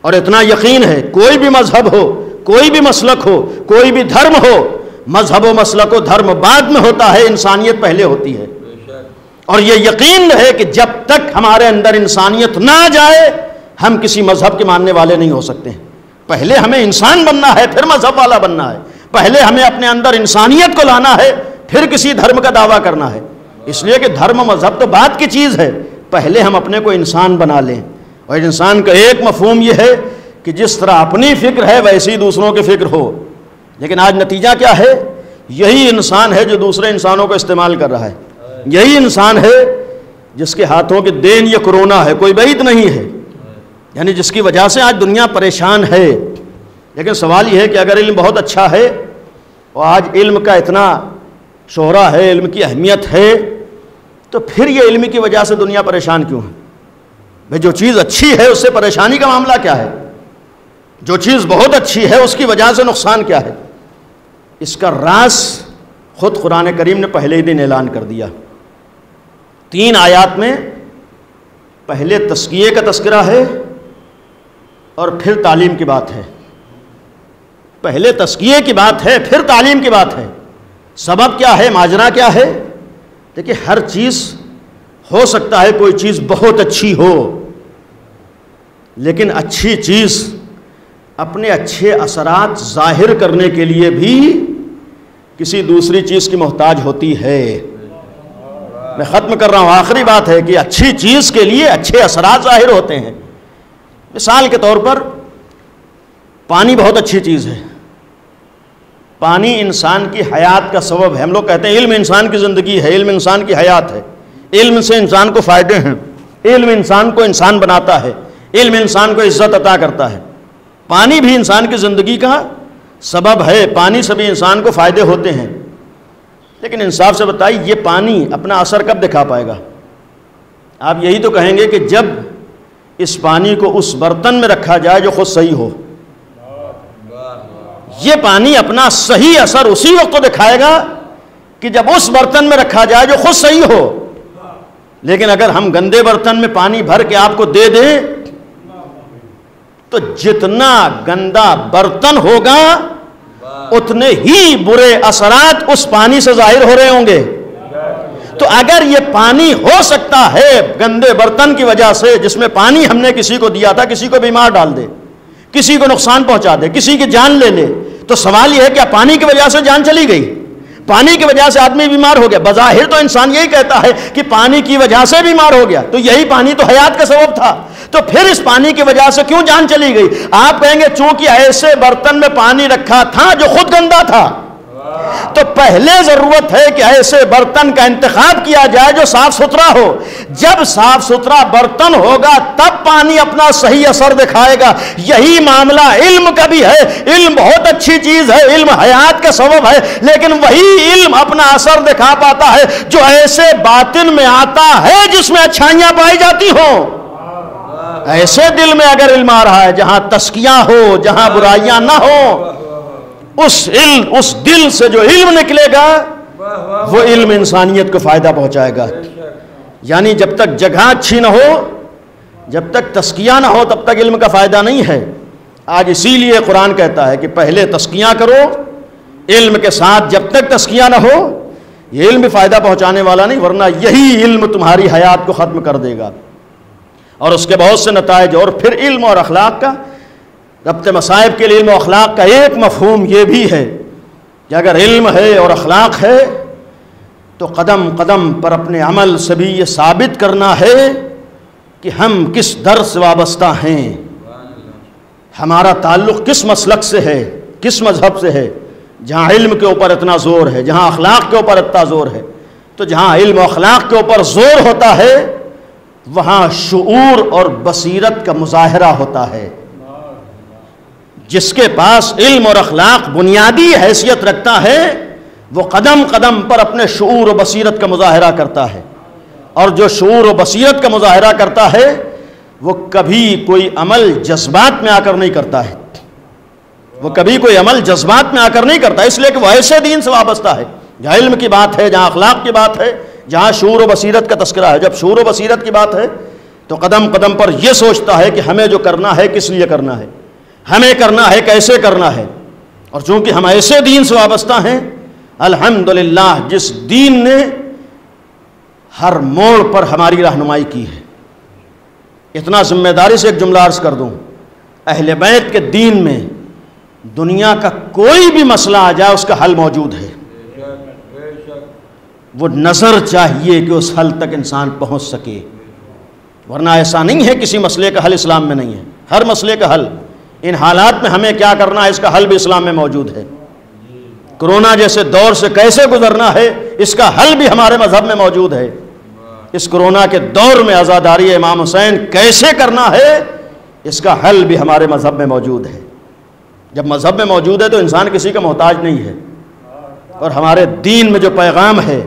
اور اتنا یقین ہے کوئی بھی مذہب ہو، کوئی بھی مسلک ہو، کوئی بھی دھرم ہو، مذہب و مسلک و دھرم بعد میں ہوتا ہے، انسانیت پہلے ہوتی ہے. اور یہ یقین ہے کہ جب تک ہمارے اندر انسانیت نہ آ جائے ہم کسی مذہب کے ماننے والے نہیں ہو سکتے ہیں. پہلے ہمیں انسان بننا ہے پھر مذہب والا بننا ہے. پہلے ہمیں اپنے اندر انسانیت کو لانا ہے پھر کسی دھرم کا دعویٰ کرنا ہے. اس لیے کہ دھرم و مذہب تو بعد کی چیز ہے، پہلے ہم اپنے کو انسان بنا لیں. اور انسان کا ایک مفہوم یہ ہے کہ جس طرح اپنی فکر ہے ویسی دوسروں کی فکر ہو. لیکن آج نتیجہ کیا ہے؟ یہی انسان ہے جو دوسرے انسانوں کو استعمال کر رہا ہے. یہی انسان ہے جس کے ہاتھوں کے دین یہ کرونا ہے، کوئی بعید نہیں ہے، یعنی جس کی وجہ سے آج دنیا پریشان ہے. لیکن سوال یہ ہے کہ اگر علم بہت اچھا ہے اور آج علم کا اتنا شہرہ ہے، علم کی اہمیت ہے، تو پھر یہ علم کی وجہ سے دنیا پریشان کیوں ہے؟ بھئی جو چیز اچھی ہے اس سے پریشانی کا معاملہ کیا ہے؟ جو چیز بہت اچھی ہے اس کی وجہ سے نقصان کیا ہے؟ اس کا راز خود قرآن کریم نے پہلے ہی دن اعلان کر دیا. 3 آیات میں پہلے تزکیے کا تذکرہ ہے اور پھر تعلیم کی بات ہے. پہلے تزکیے کی بات ہے پھر تعلیم کی بات ہے. سبب کیا ہے؟ ماجرا کیا ہے؟ دیکھیے ہر چیز ہو سکتا ہے کوئی چیز بہت اچھی ہو، لیکن اچھی چیز اپنے اچھے اثرات ظاہر کرنے کے لیے بھی کسی دوسری چیز کی محتاج ہوتی ہے۔ میں ختم کر رہا ہوں، آخری بات ہے کہ اچھی چیز کے لیے اچھے اثرات ظاہر ہوتے ہیں۔ مثال کے طور پر پانی بہت اچھی چیز ہے، پانی انسان کی حیات کا سبب ہے۔ ہم لوگ کہتے ہیں علم انسان کی زندگی ہے، علم انسان کی حیات ہے، علم سے انسان کو فائدے ہیں، علم انسان کو انسان بناتا ہے، علم انسان کو عزت عطا کرتا ہے۔ پانی بھی انسان کی زندگی کا سبب ہے، پانی سے بھی انسان کو فائدے ہوتے ہیں، لیکن انصاف سے بتائیے یہ پانی اپنا اثر کب دکھا پائے گا؟ آپ یہی تو کہیں گے کہ جب اس پانی کو اس برتن میں رکھا جائے جو خود صحیح ہو۔ یہ پانی اپنا صحیح اثر اسی وقت تو دکھائے گا کہ جب اس برتن میں رکھا جائے جو خود صحیح ہو۔ لیکن اگر ہم گندے برتن میں پانی بھر کے آپ کو دے دیں تو جتنا گندا برتن ہوگا اتنے ہی برے اثرات اس پانی سے ظاہر ہو رہے ہوں گے۔ تو اگر یہ پانی ہو سکتا ہے گندے برتن کی وجہ سے، جس میں پانی ہم نے کسی کو دیا تھا، کسی کو بیمار ڈال دے، کسی کو نقصان پہنچا دے، کسی کی جان لے لے، تو سوال یہ ہے کہ پانی کی وجہ سے جان چلی گئی، پانی کی وجہ سے آدمی بیمار ہو گیا۔ بظاہر تو انسان یہی کہتا ہے کہ پانی کی وجہ سے بیمار ہو گیا، تو یہی پانی تو حیات کا سبب تھا، تو پھر اس پانی کی وجہ سے کیوں جان چلی گئی؟ آپ کہیں گے چونکہ ایسے برتن میں پانی رکھا تھا جو خود گندا تھا، تو پہلے ضرورت ہے کہ ایسے برتن کا انتخاب کیا جائے جو صاف ستھرا ہو۔ جب صاف ستھرا برتن ہوگا تب پانی اپنا صحیح اثر دکھائے گا۔ یہی معاملہ علم کا بھی ہے۔ علم بہت اچھی چیز ہے، علم حیات کا سبب ہے، لیکن وہی علم اپنا اثر دکھا پاتا ہے جو ایسے باطن میں آتا ہے جس میں اچھائیاں پائی جاتی ہوں۔ ایسے دل میں اگر علم آ رہا ہے جہاں تزکیہ ہو، جہاں برائیاں نہ ہو، اس دل سے جو علم نکلے گا وہ علم انسانیت کو فائدہ پہنچائے گا۔ یعنی جب تک جگہ اچھی نہ ہو، جب تک تزکیہ نہ ہو، تب تک علم کا فائدہ نہیں ہے۔ آج اسی لیے قرآن کہتا ہے کہ پہلے تزکیہ کرو، علم کے ساتھ جب تک تزکیہ نہ ہو یہ علم بھی فائدہ پہنچانے والا نہیں، ورنہ یہی علم تمہاری حیات کو ختم کر دے گا۔ اور اس کے بہت سے نتائج۔ اور پھر علم اور اخلاق کا ربط مصائب کے لیے علم و اخلاق کا ایک مفہوم یہ بھی ہے کہ اگر علم ہے اور اخلاق ہے تو قدم قدم پر اپنے عمل سے بھی یہ ثابت کرنا ہے کہ ہم کس در سے وابستہ ہیں، ہمارا تعلق کس مسلک سے ہے، کس مذہب سے ہے۔ جہاں علم کے اوپر اتنا زور ہے، جہاں اخلاق کے اوپر اتنا زور ہے، تو جہاں علم و اخلاق کے اوپر زور ہوتا ہے وہاں شعور اور بصیرت کا مظاہرہ ہوتا ہے۔ جس کے پاس علم اور اخلاق بنیادی حیثیت رکھتا ہے وہ قدم قدم پر اپنے شعور و بصیرت کا مظاہرہ کرتا ہے، اور جو شعور و بصیرت کا مظاہرہ کرتا ہے وہ کبھی کوئی عمل جذبات میں آ کر نہیں کرتا ہے، وہ کبھی کوئی عمل جذبات میں آ کر نہیں کرتا، اس لیے کہ وہ ایسے دین سے وابستہ ہے جہاں علم کی بات ہے، جہاں اخلاق کی بات ہے، جہاں شعور و بصیرت کا تذکرہ ہے۔ جب شعور و بصیرت کی بات ہے تو قدم قدم پر یہ سوچتا ہے کہ ہمیں جو کرنا ہے کس لیے کرنا ہے، ہمیں کرنا ہے کیسے کرنا ہے۔ اور چونکہ ہم ایسے دین سے وابستہ ہیں، الحمدللہ جس دین نے ہر موڑ پر ہماری رہنمائی کی ہے۔ اتنا ذمہ داری سے ایک جملہ عرض کر دوں، اہل بیت کے دین میں دنیا کا کوئی بھی مسئلہ آ جائے اس کا حل موجود ہے، وہ نظر چاہیے کہ اس حل تک انسان پہنچ سکے، ورنہ ایسا نہیں ہے کسی مسئلے کا حل اسلام میں نہیں ہے۔ ہر مسئلے کا حل، ان حالات میں ہمیں کیا کرنا ہے اس کا حل بھی اسلام میں موجود ہے۔ کرونا جیسے دور سے کیسے گزرنا ہے اس کا حل بھی ہمارے مذہب میں موجود ہے۔ اس کرونا کے دور میں عزاداری امام حسین کیسے کرنا ہے اس کا حل بھی ہمارے مذہب میں موجود ہے۔ جب مذہب میں موجود ہے تو انسان کسی کا محتاج نہیں ہے۔ اور ہمارے دین میں جو پیغام ہے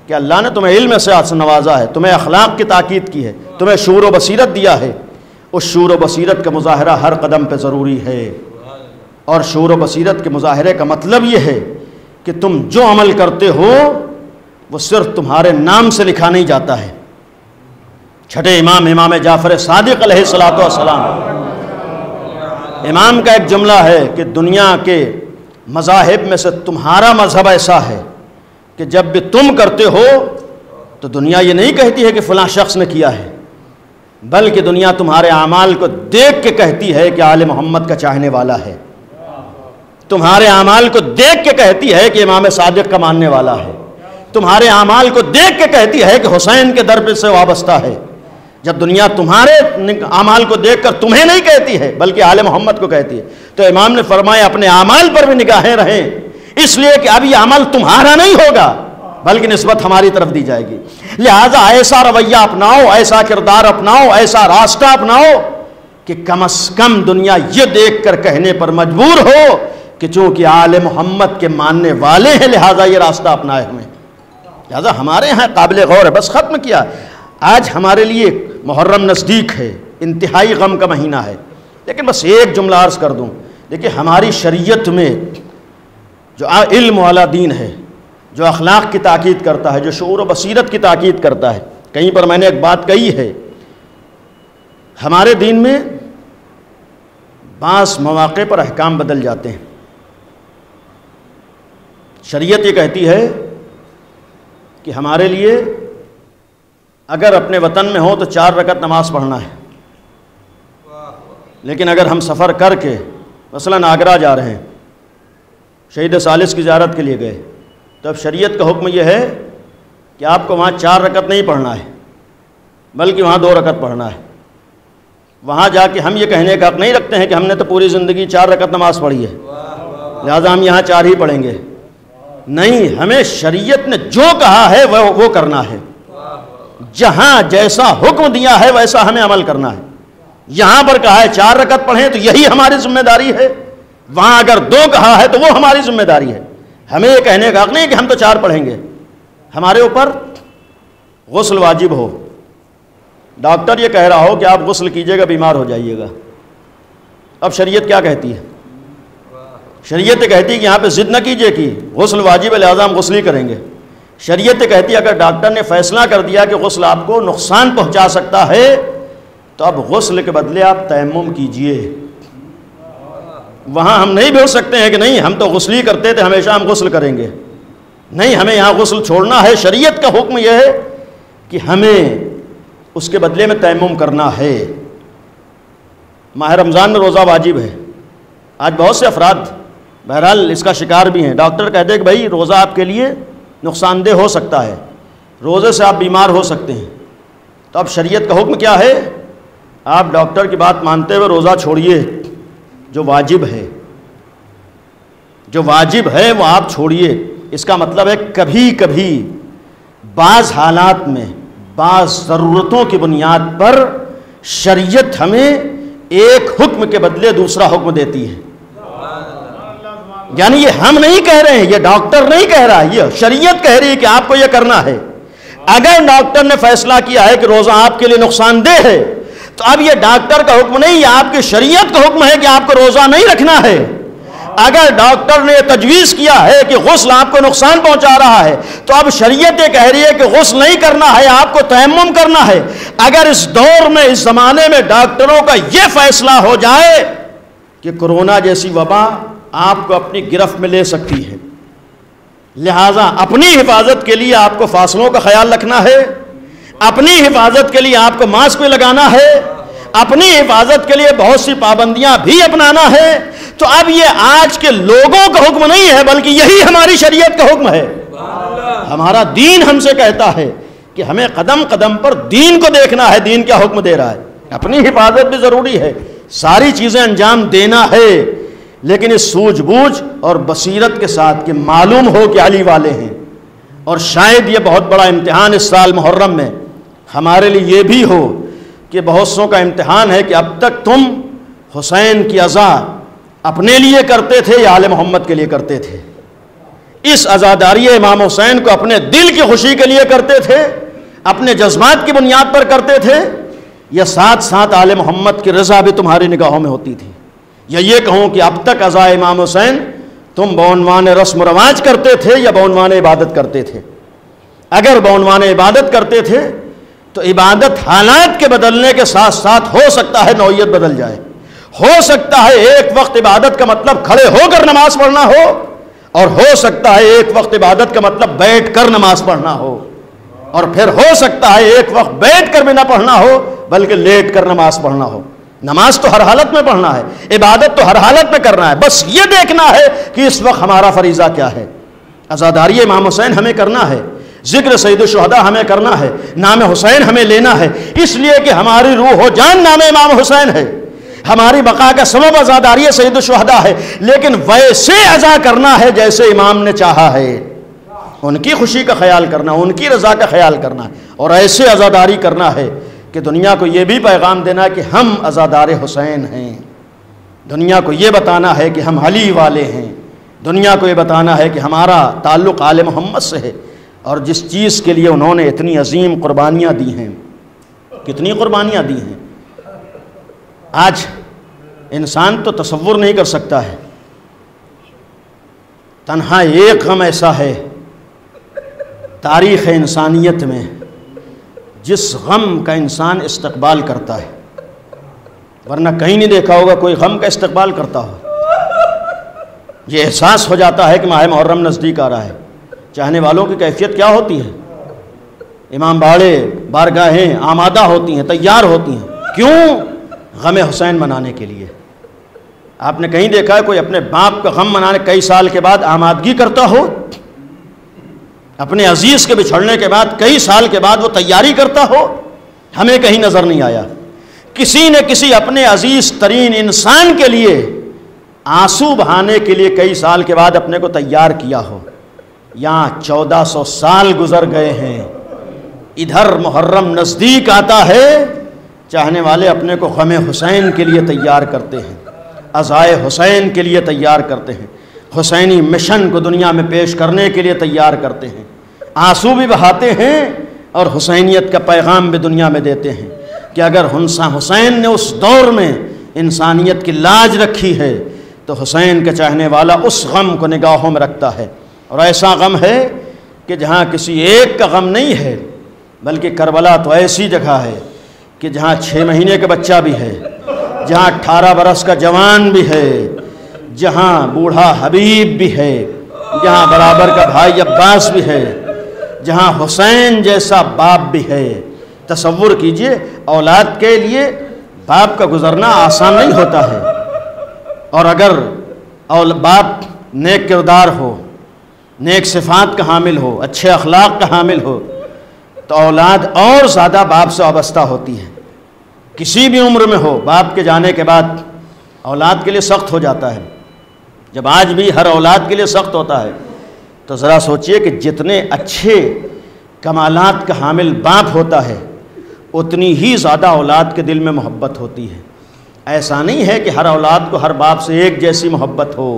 کہ اللہ نے تمہیں علم سے نوازا ہے، تمہیں اخلاق کی تاکید کی ہے، تمہیں شعور و بصیرت دیا ہے، اس شعور و بصیرت کا مظاہرہ ہر قدم پہ ضروری ہے۔ اور شعور و بصیرت کے مظاہرے کا مطلب یہ ہے کہ تم جو عمل کرتے ہو وہ صرف تمہارے نام سے لکھا نہیں جاتا ہے۔ چھٹے امام امام جعفر صادق علیہ الصلوۃ والسلام، امام کا ایک جملہ ہے کہ دنیا کے مذاہب میں سے تمہارا مذہب ایسا ہے کہ جب بھی تم کرتے ہو تو دنیا یہ نہیں کہتی ہے کہ فلاں شخص نے کیا ہے، بلکہ دنیا تمہارے اعمال کو دیکھ کے کہتی ہے کہ آل محمد کا چاہنے والا ہے، تمہارے اعمال کو دیکھ کے کہتی ہے کہ امام صادق کا ماننے والا ہے، تمہارے اعمال کو دیکھ کے کہتی ہے کہ حسین کے در پہ سے وابستہ ہے۔ جب دنیا تمہارے اعمال کو دیکھ کر تمہیں نہیں کہتی ہے بلکہ آل محمد کو کہتی ہے، تو امام نے فرمایا اپنے اعمال پر بھی نگاہیں رہیں، اس لیے کہ اب یہ عمل تمہارا نہیں ہوگا بلکہ نسبت ہماری طرف دی جائے گی۔ لہذا ایسا رویہ اپناؤ، ایسا کردار اپناؤ، ایسا راستہ اپناؤ کہ کم از کم دنیا یہ دیکھ کر کہنے پر مجبور ہو کہ چونکہ آل محمد کے ماننے والے ہیں لہذا یہ راستہ اپنائے ہمیں۔ لہذا ہمارے یہاں قابل غور ہے، بس ختم کیا۔ آج ہمارے لیے محرم نزدیک ہے، انتہائی غم کا مہینہ ہے، لیکن بس ایک جملہ عرض کر دوں۔ دیکھیں ہماری شریعت میں جو علم والا دین ہے، جو اخلاق کی تاکید کرتا ہے، جو شعور و بصیرت کی تاکید کرتا ہے، کہیں پر میں نے ایک بات کہی ہے، ہمارے دین میں بعض مواقع پر احکام بدل جاتے ہیں۔ شریعت یہ کہتی ہے کہ ہمارے لیے اگر اپنے وطن میں ہو تو 4 رکعت نماز پڑھنا ہے، لیکن اگر ہم سفر کر کے مثلاً آگرہ جا رہے ہیں، شہید ثالث کی زیارت کے لیے گئے، تو اب شریعت کا حکم یہ ہے کہ آپ کو وہاں 4 رکعت نہیں پڑھنا ہے بلکہ وہاں 2 رکعت پڑھنا ہے۔ وہاں جا کے ہم یہ کہنے کا حق نہیں رکھتے ہیں کہ ہم نے تو پوری زندگی 4 رکعت نماز پڑھی ہے لہذا ہم یہاں 4 ہی پڑھیں گے۔ نہیں، ہمیں شریعت نے جو کہا ہے وہ کرنا ہے، جہاں جیسا حکم دیا ہے ویسا ہمیں عمل کرنا ہے۔ یہاں پر کہا ہے 4 رکعت پڑھیں تو یہی ہماری ذمہ داری ہے، وہاں اگر 2 کہا ہے تو وہ ہماری ذمہ داری ہے۔ ہمیں یہ کہنے کا حق نہیں کہ ہم تو 4 پڑھیں گے۔ ہمارے اوپر غسل واجب ہو، ڈاکٹر یہ کہہ رہا ہو کہ آپ غسل کیجئے گا بیمار ہو جائیے گا، اب شریعت کیا کہتی ہے؟ شریعت کہتی ہے کہ یہاں پہ ضد نہ کیجئے کہ غسل واجب ہے لہذا ہم غسل ہی کریں گے۔ شریعت کہتی ہے اگر ڈاکٹر نے فیصلہ کر دیا کہ غسل آپ کو نقصان پہنچا سکتا ہے تو اب غسل کے بدلے آپ تیمم کیجئے۔ وہاں ہم نہیں بول سکتے ہیں کہ نہیں ہم تو غسل ہی کرتے تھے ہمیشہ ہم غسل کریں گے، نہیں، ہمیں یہاں غسل چھوڑنا ہے۔ شریعت کا حکم یہ ہے کہ ہمیں اس کے بدلے میں تیمم کرنا ہے۔ ماہ رمضان میں روزہ واجب ہے، آج بہت سے افراد بہرحال اس کا شکار بھی ہیں۔ ڈاکٹر کہتے ہیں کہ بھائی روزہ آپ کے لیے نقصان دہ ہو سکتا ہے، روزے سے آپ بیمار ہو سکتے ہیں، تو اب شریعت کا حکم کیا ہے؟ آپ ڈاکٹر کی بات مانتے ہوئے روزہ چھوڑیے، جو واجب ہے، جو واجب ہے وہ آپ چھوڑیے۔ اس کا مطلب ہے کبھی کبھی بعض حالات میں بعض ضرورتوں کی بنیاد پر شریعت ہمیں ایک حکم کے بدلے دوسرا حکم دیتی ہے۔ یعنی یہ ہم نہیں کہہ رہے ہیں، یہ ڈاکٹر نہیں کہہ رہا، یہ شریعت کہہ رہی ہے کہ آپ کو یہ کرنا ہے۔ اگر ڈاکٹر نے فیصلہ کیا ہے کہ روزہ آپ کے لیے نقصان دہ ہے تو اب یہ ڈاکٹر کا حکم نہیں، یہ آپ کی شریعت کا حکم ہے کہ آپ کو روزہ نہیں رکھنا ہے۔ اگر ڈاکٹر نے تجویز کیا ہے کہ غسل آپ کو نقصان پہنچا رہا ہے تو اب شریعت یہ کہہ رہی ہے کہ غسل نہیں کرنا ہے، آپ کو تیمم کرنا ہے۔ اگر اس دور میں، اس زمانے میں ڈاکٹروں کا یہ فیصلہ ہو جائے کہ کورونا جیسی وبا آپ کو اپنی گرفت میں لے سکتی ہے، لہٰذا اپنی حفاظت کے لیے آپ کو فاصلوں کا خیال رکھنا ہے، اپنی حفاظت کے لیے آپ کو ماسک بھی لگانا ہے، اپنی حفاظت کے لیے بہت سی پابندیاں بھی اپنانا ہے، تو اب یہ آج کے لوگوں کا حکم نہیں ہے بلکہ یہی ہماری شریعت کا حکم ہے۔ ہمارا دین ہم سے کہتا ہے کہ ہمیں قدم قدم پر دین کو دیکھنا ہے، دین کیا حکم دے رہا ہے۔ اپنی حفاظت بھی ضروری ہے، ساری چیزیں انجام دینا ہے، لیکن اس سوجھ بوجھ اور بصیرت کے ساتھ کہ معلوم ہو کہ علی والے ہیں۔ اور شاید یہ بہت بڑا امتحان اس سال محرم میں ہمارے لیے یہ بھی ہو کہ بہت سوں کا امتحان ہے کہ اب تک تم حسین کی عزا اپنے لیے کرتے تھے یا آل محمد کے لیے کرتے تھے؟ اس عزاداری امام حسین کو اپنے دل کی خوشی کے لیے کرتے تھے، اپنے جذبات کی بنیاد پر کرتے تھے، یا ساتھ ساتھ آل محمد کی رضا بھی تمہاری نگاہوں میں ہوتی تھی؟ یا یہ کہوں کہ اب تک عزا امام حسین تم بعنوان رسم و رواج کرتے تھے یا بعنوان عبادت کرتے تھے؟ اگر بعنوان عبادت کرتے تھے تو عبادت حالات کے بدلنے کے ساتھ ساتھ ہو سکتا ہے نوعیت بدل جائے، ہو سکتا ہے ایک وقت عبادت کا مطلب کھڑے ہو کر نماز پڑھنا ہو، اور ہو سکتا ہے ایک وقت عبادت کا مطلب بیٹھ کر نماز پڑھنا ہو۔ اور پھر ہو سکتا ہے ایک وقت بیٹھ کر بھی نہ پڑھنا ہو بلکہ لیٹ کر نماز پڑھنا ہو۔ نماز تو ہر حالت میں پڑھنا ہے، عبادت تو ہر حالت میں کرنا ہے، بس یہ دیکھنا ہے کہ اس وقت ہمارا فریضہ کیا ہے۔ عزاداری امام حسین ہمیں کرنا ہے، ذکر سید الشہداء ہمیں کرنا ہے، نام حسین ہمیں لینا ہے، اس لیے کہ ہماری روح و جان نام امام حسین ہے، ہماری بقا کا سبب عزاداری سید الشہداء ہے، لیکن ویسے عزا کرنا ہے جیسے امام نے چاہا ہے، ان کی خوشی کا خیال کرنا، ان کی رضا کا خیال کرنا ہے، اور ایسے عزاداری کرنا ہے کہ دنیا کو یہ بھی پیغام دینا کہ ہم عزادار حسین ہیں، دنیا کو یہ بتانا ہے کہ ہم علی والے ہیں، دنیا کو یہ بتانا ہے کہ ہمارا تعلق آل محمد سے ہے، اور جس چیز کے لیے انہوں نے اتنی عظیم قربانیاں دی ہیں، کتنی قربانیاں دی ہیں، آج انسان تو تصور نہیں کر سکتا ہے۔ تنہا ایک غم ایسا ہے تاریخ انسانیت میں جس غم کا انسان استقبال کرتا ہے، ورنہ کہیں نہیں دیکھا ہوگا کوئی غم کا استقبال کرتا ہو۔ یہ احساس ہو جاتا ہے کہ ماہ محرم نزدیک آ رہا ہے، چاہنے والوں کی کیفیت کیا ہوتی ہے، امام باڑے بارگاہیں آمادہ ہوتی ہیں، تیار ہوتی ہیں، کیوں؟ غم حسین منانے کے لیے۔ آپ نے کہیں دیکھا ہے کوئی اپنے باپ کا غم منانے کئی سال کے بعد آمادگی کرتا ہو؟ اپنے عزیز کے بچھڑنے کے بعد کئی سال کے بعد وہ تیاری کرتا ہو؟ ہمیں کہیں نظر نہیں آیا۔ کسی نے کسی اپنے عزیز ترین انسان کے لیے آنسو بہانے کے لیے کئی سال کے بعد اپنے کو تیار کیا ہو۔ یہاں 1400 سال گزر گئے ہیں، ادھر محرم نزدیک آتا ہے، چاہنے والے اپنے کو غم حسین کے لیے تیار کرتے ہیں، عزائے حسین کے لیے تیار کرتے ہیں، حسینی مشن کو دنیا میں پیش کرنے کے لیے تیار کرتے ہیں، آنسو بھی بہاتے ہیں اور حسینیت کا پیغام بھی دنیا میں دیتے ہیں کہ اگر حسین نے اس دور میں انسانیت کی لاج رکھی ہے تو حسین کا چاہنے والا اس غم کو نگاہوں میں رکھتا ہے، اور ایسا غم ہے کہ جہاں کسی ایک کا غم نہیں ہے، بلکہ کربلا تو ایسی جگہ ہے کہ جہاں 6 مہینے کا بچہ بھی ہے، جہاں 18 برس کا جوان بھی ہے، جہاں بوڑھا حبیب بھی ہے، جہاں برابر کا بھائی عباس بھی ہے، جہاں حسین جیسا باپ بھی ہے۔ تصور کیجئے اولاد کے لیے باپ کا گزرنا آسان نہیں ہوتا ہے، اور اگر باپ نیک کردار ہو، نیک صفات کا حامل ہو، اچھے اخلاق کا حامل ہو تو اولاد اور زیادہ باپ سے وابستہ ہوتی ہے، کسی بھی عمر میں ہو۔ باپ کے جانے کے بعد اولاد کے لیے سخت ہو جاتا ہے، جب آج بھی ہر اولاد کے لیے سخت ہوتا ہے تو ذرا سوچئے کہ جتنے اچھے کمالات کا حامل باپ ہوتا ہے اتنی ہی زیادہ اولاد کے دل میں محبت ہوتی ہے۔ ایسا نہیں ہے کہ ہر اولاد کو ہر باپ سے ایک جیسی محبت ہو،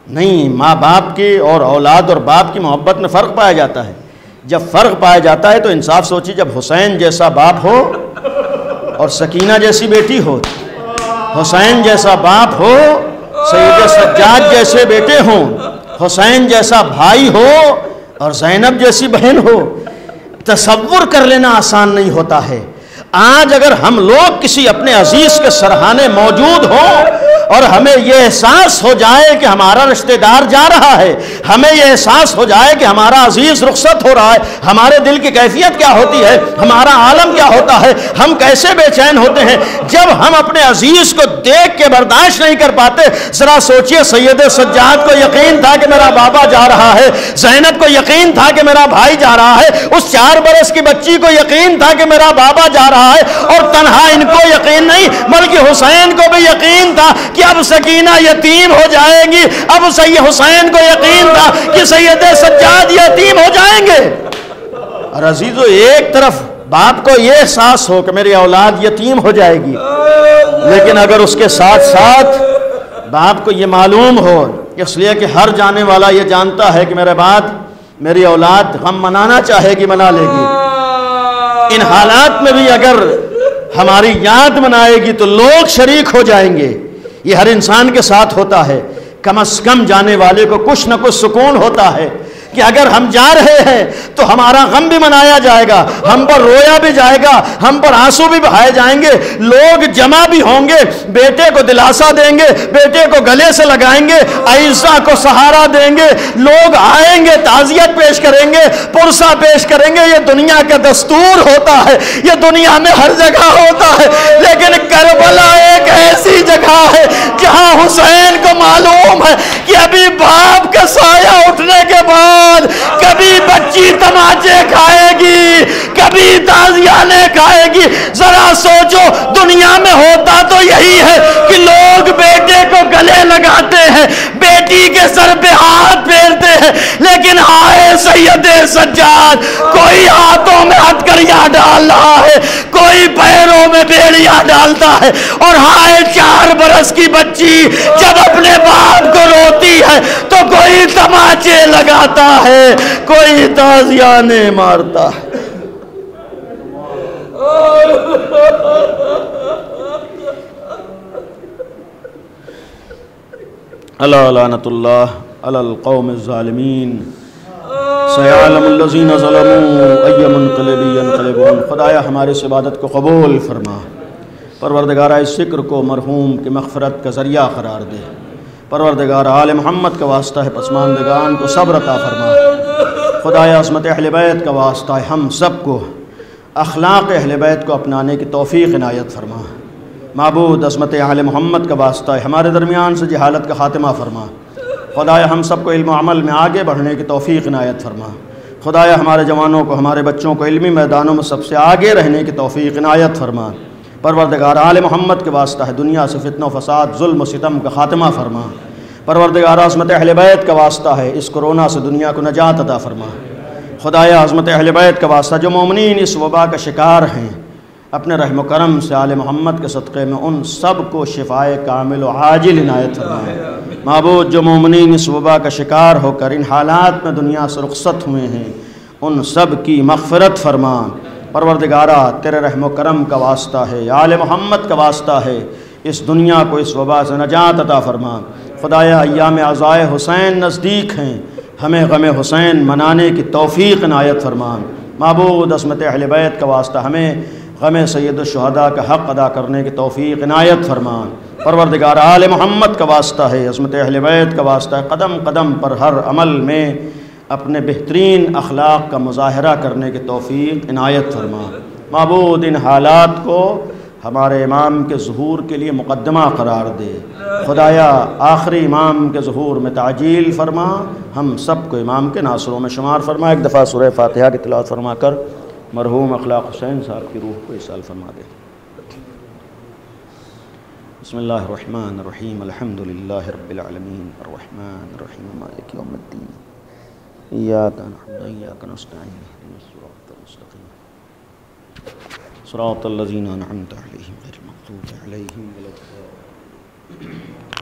نہیں، ماں باپ کی اور اولاد اور باپ کی محبت میں فرق پایا جاتا ہے۔ جب فرق پایا جاتا ہے تو انصاف سوچیے، جب حسین جیسا باپ ہو اور سکینہ جیسی بیٹی ہو، حسین جیسا باپ ہو، سید سجاد جیسے بیٹے ہوں، حسین جیسا بھائی ہو اور زینب جیسی بہن ہو، تصور کر لینا آسان نہیں ہوتا ہے۔ آج اگر ہم لوگ کسی اپنے عزیز کے سرحانے موجود ہوں اور ہمیں یہ احساس ہو جائے کہ ہمارا رشتہ دار جا رہا ہے، ہمیں یہ احساس ہو جائے کہ ہمارا عزیز رخصت ہو رہا ہے، ہمارے دل کی کیفیت کیا ہوتی ہے، ہمارا عالم کیا ہوتا ہے، ہم کیسے بے چین ہوتے ہیں جب ہم اپنے عزیز کو دیکھ کے برداشت نہیں کر پاتے۔ ذرا سوچئے، سید سجاد کو یقین تھا کہ میرا بابا جا رہا ہے، زینب کو یقین تھا کہ میرا بھائی جا رہا ہے، اس 4 برس کی بچی کو یقین تھا کہ میرا بابا جا رہا ہے، اور تنہا ان کو یقین نہیں بلکہ حسین کو بھی یقین تھا کہ اب سکینہ یتیم ہو جائے گی، اب سید حسین کو یقین تھا کہ سید سجاد یتیم ہو جائیں گے۔ اور عزیزو، ایک طرف باپ کو یہ احساس ہو کہ میری اولاد یتیم ہو جائے گی، لیکن اگر اس کے ساتھ ساتھ باپ کو یہ معلوم ہو، اس لیے کہ ہر جانے والا یہ جانتا ہے کہ میرے بعد میری اولاد غم منانا چاہے گی، منا لے گی، ان حالات میں بھی اگر ہماری یاد منائے گی تو لوگ شریک ہو جائیں گے۔ یہ ہر انسان کے ساتھ ہوتا ہے، کم از کم جانے والے کو کچھ نہ کچھ سکون ہوتا ہے کہ اگر ہم جا رہے ہیں تو ہمارا غم بھی منایا جائے گا، ہم پر رویا بھی جائے گا، ہم پر آنسو بھی بہائے جائیں گے، لوگ جمع بھی ہوں گے، بیٹے کو دلاسا دیں گے، بیٹے کو گلے سے لگائیں گے، عائشہ کو سہارا دیں گے، لوگ آئیں گے، تعزیت پیش کریں گے، پرسہ پیش کریں گے۔ یہ دنیا کا دستور ہوتا ہے، یہ دنیا میں ہر جگہ ہوتا ہے، لیکن کربلا ایک ایسی جگہ ہے جہاں حسین کو معلوم ہے کہ ابھی باپ کا سایہ اٹھنے کے بعد کبھی بچی تماچے کھائے گی، کبھی تازیانے کھائے گی۔ ذرا سوچو، دنیا میں ہوتا تو یہی ہے کہ لوگ بیٹے کو گلے لگاتے ہیں، بیٹی کے سر پہ ہاتھ پھیرتے ہیں، لیکن آئے سید سجاد، کوئی ہاتھوں میں ہتھکڑیاں ڈال رہا ہے، کوئی پیروں میں بیڑیاں ڈالتا ہے، اور ہائے 4 برس کی بچی جب اپنے باپ کو روتی ہے تو کوئی تماچے لگاتا ہے، کوئی تازیانے مارتا ہے۔ الا لعنت اللہ علی القوم الظالمین سیعلم الذین ظلموا ای منقلب ینقلبون۔ خدایا ہماری اس عبادت کو قبول فرما، پروردگارہ اس ذکر کو مرحوم کی مغفرت کا ذریعہ قرار دے، پروردگارہ آل محمد کا واسطہ ہے پسماندگان کو صبر عطا فرما، خدایا عظمت اہل بیت کا واسطہ ہے ہم سب کو اخلاق اہل بیت کو اپنانے کی توفیق عنایت فرما۔ معبود عظمت اہل محمد کا واسطہ ہے ہمارے درمیان سے جہالت کا خاتمہ فرما، خدایا ہم سب کو علم و عمل میں آگے بڑھنے کی توفیق عنایت فرما، خدایا ہمارے جوانوں کو، ہمارے بچوں کو علمی میدانوں میں سب سے آگے رہنے کی توفیق عنایت فرما، پروردگار آل محمد کے واسطہ ہے دنیا سے فتنہ و فساد، ظلم و ستم کا خاتمہ فرما، پروردگار عظمت اہل بیت کا واسطہ ہے اس کورونا سے دنیا کو نجات عطا فرما، خدایا عظمت اہل بیت کا واسطہ جو مومنین اس وبا کا شکار ہیں، اپنے رحم و کرم سے آل محمد کے صدقے میں ان سب کو شفائے کامل و عاجل عنایت فرما۔ معبود جو مومنین اس وبا کا شکار ہو کر ان حالات میں دنیا سے رخصت ہوئے ہیں ان سب کی مغفرت فرما، پروردگارہ تیرے رحم و کرم کا واسطہ ہے، آل محمد کا واسطہ ہے، اس دنیا کو اس وبا سے نجات عطا فرما۔ خدایا ایام عزائے حسین نزدیک ہیں، ہمیں غم حسین منانے کی توفیق عنایت فرما۔ معبود عظمت اہل بیت کا واسطہ ہمیں غم سید الشہداء کا حق ادا کرنے کی توفیق عنایت فرما، پروردگار آل محمد کا واسطہ ہے، عظمت اہل بیت کا واسطہ ہے، قدم قدم پر ہر عمل میں اپنے بہترین اخلاق کا مظاہرہ کرنے کی توفیق عنایت فرما۔ معبود ان حالات کو ہمارے امام کے ظہور کے لیے مقدمہ قرار دے، خدایا آخری امام کے ظہور میں تعجیل فرما، ہم سب کو امام کے ناصروں میں شمار فرما۔ ایک دفعہ سورہ فاتحہ کی تلاوت فرما کر مرحوم اخلاق حسین صاحب کی روح کو اصال فرما دے۔ بسم اللہ الرحمن الرحیم، الحمد للہ رب العالمین، الرحمن الرحیم، مالک یوم الدین، ایاک نعبد و ایاک نستعین، اهدنا الصراط المستقیم، صراط الذین انعمت علیہم غیر المغضوب علیہم ولا الضالین۔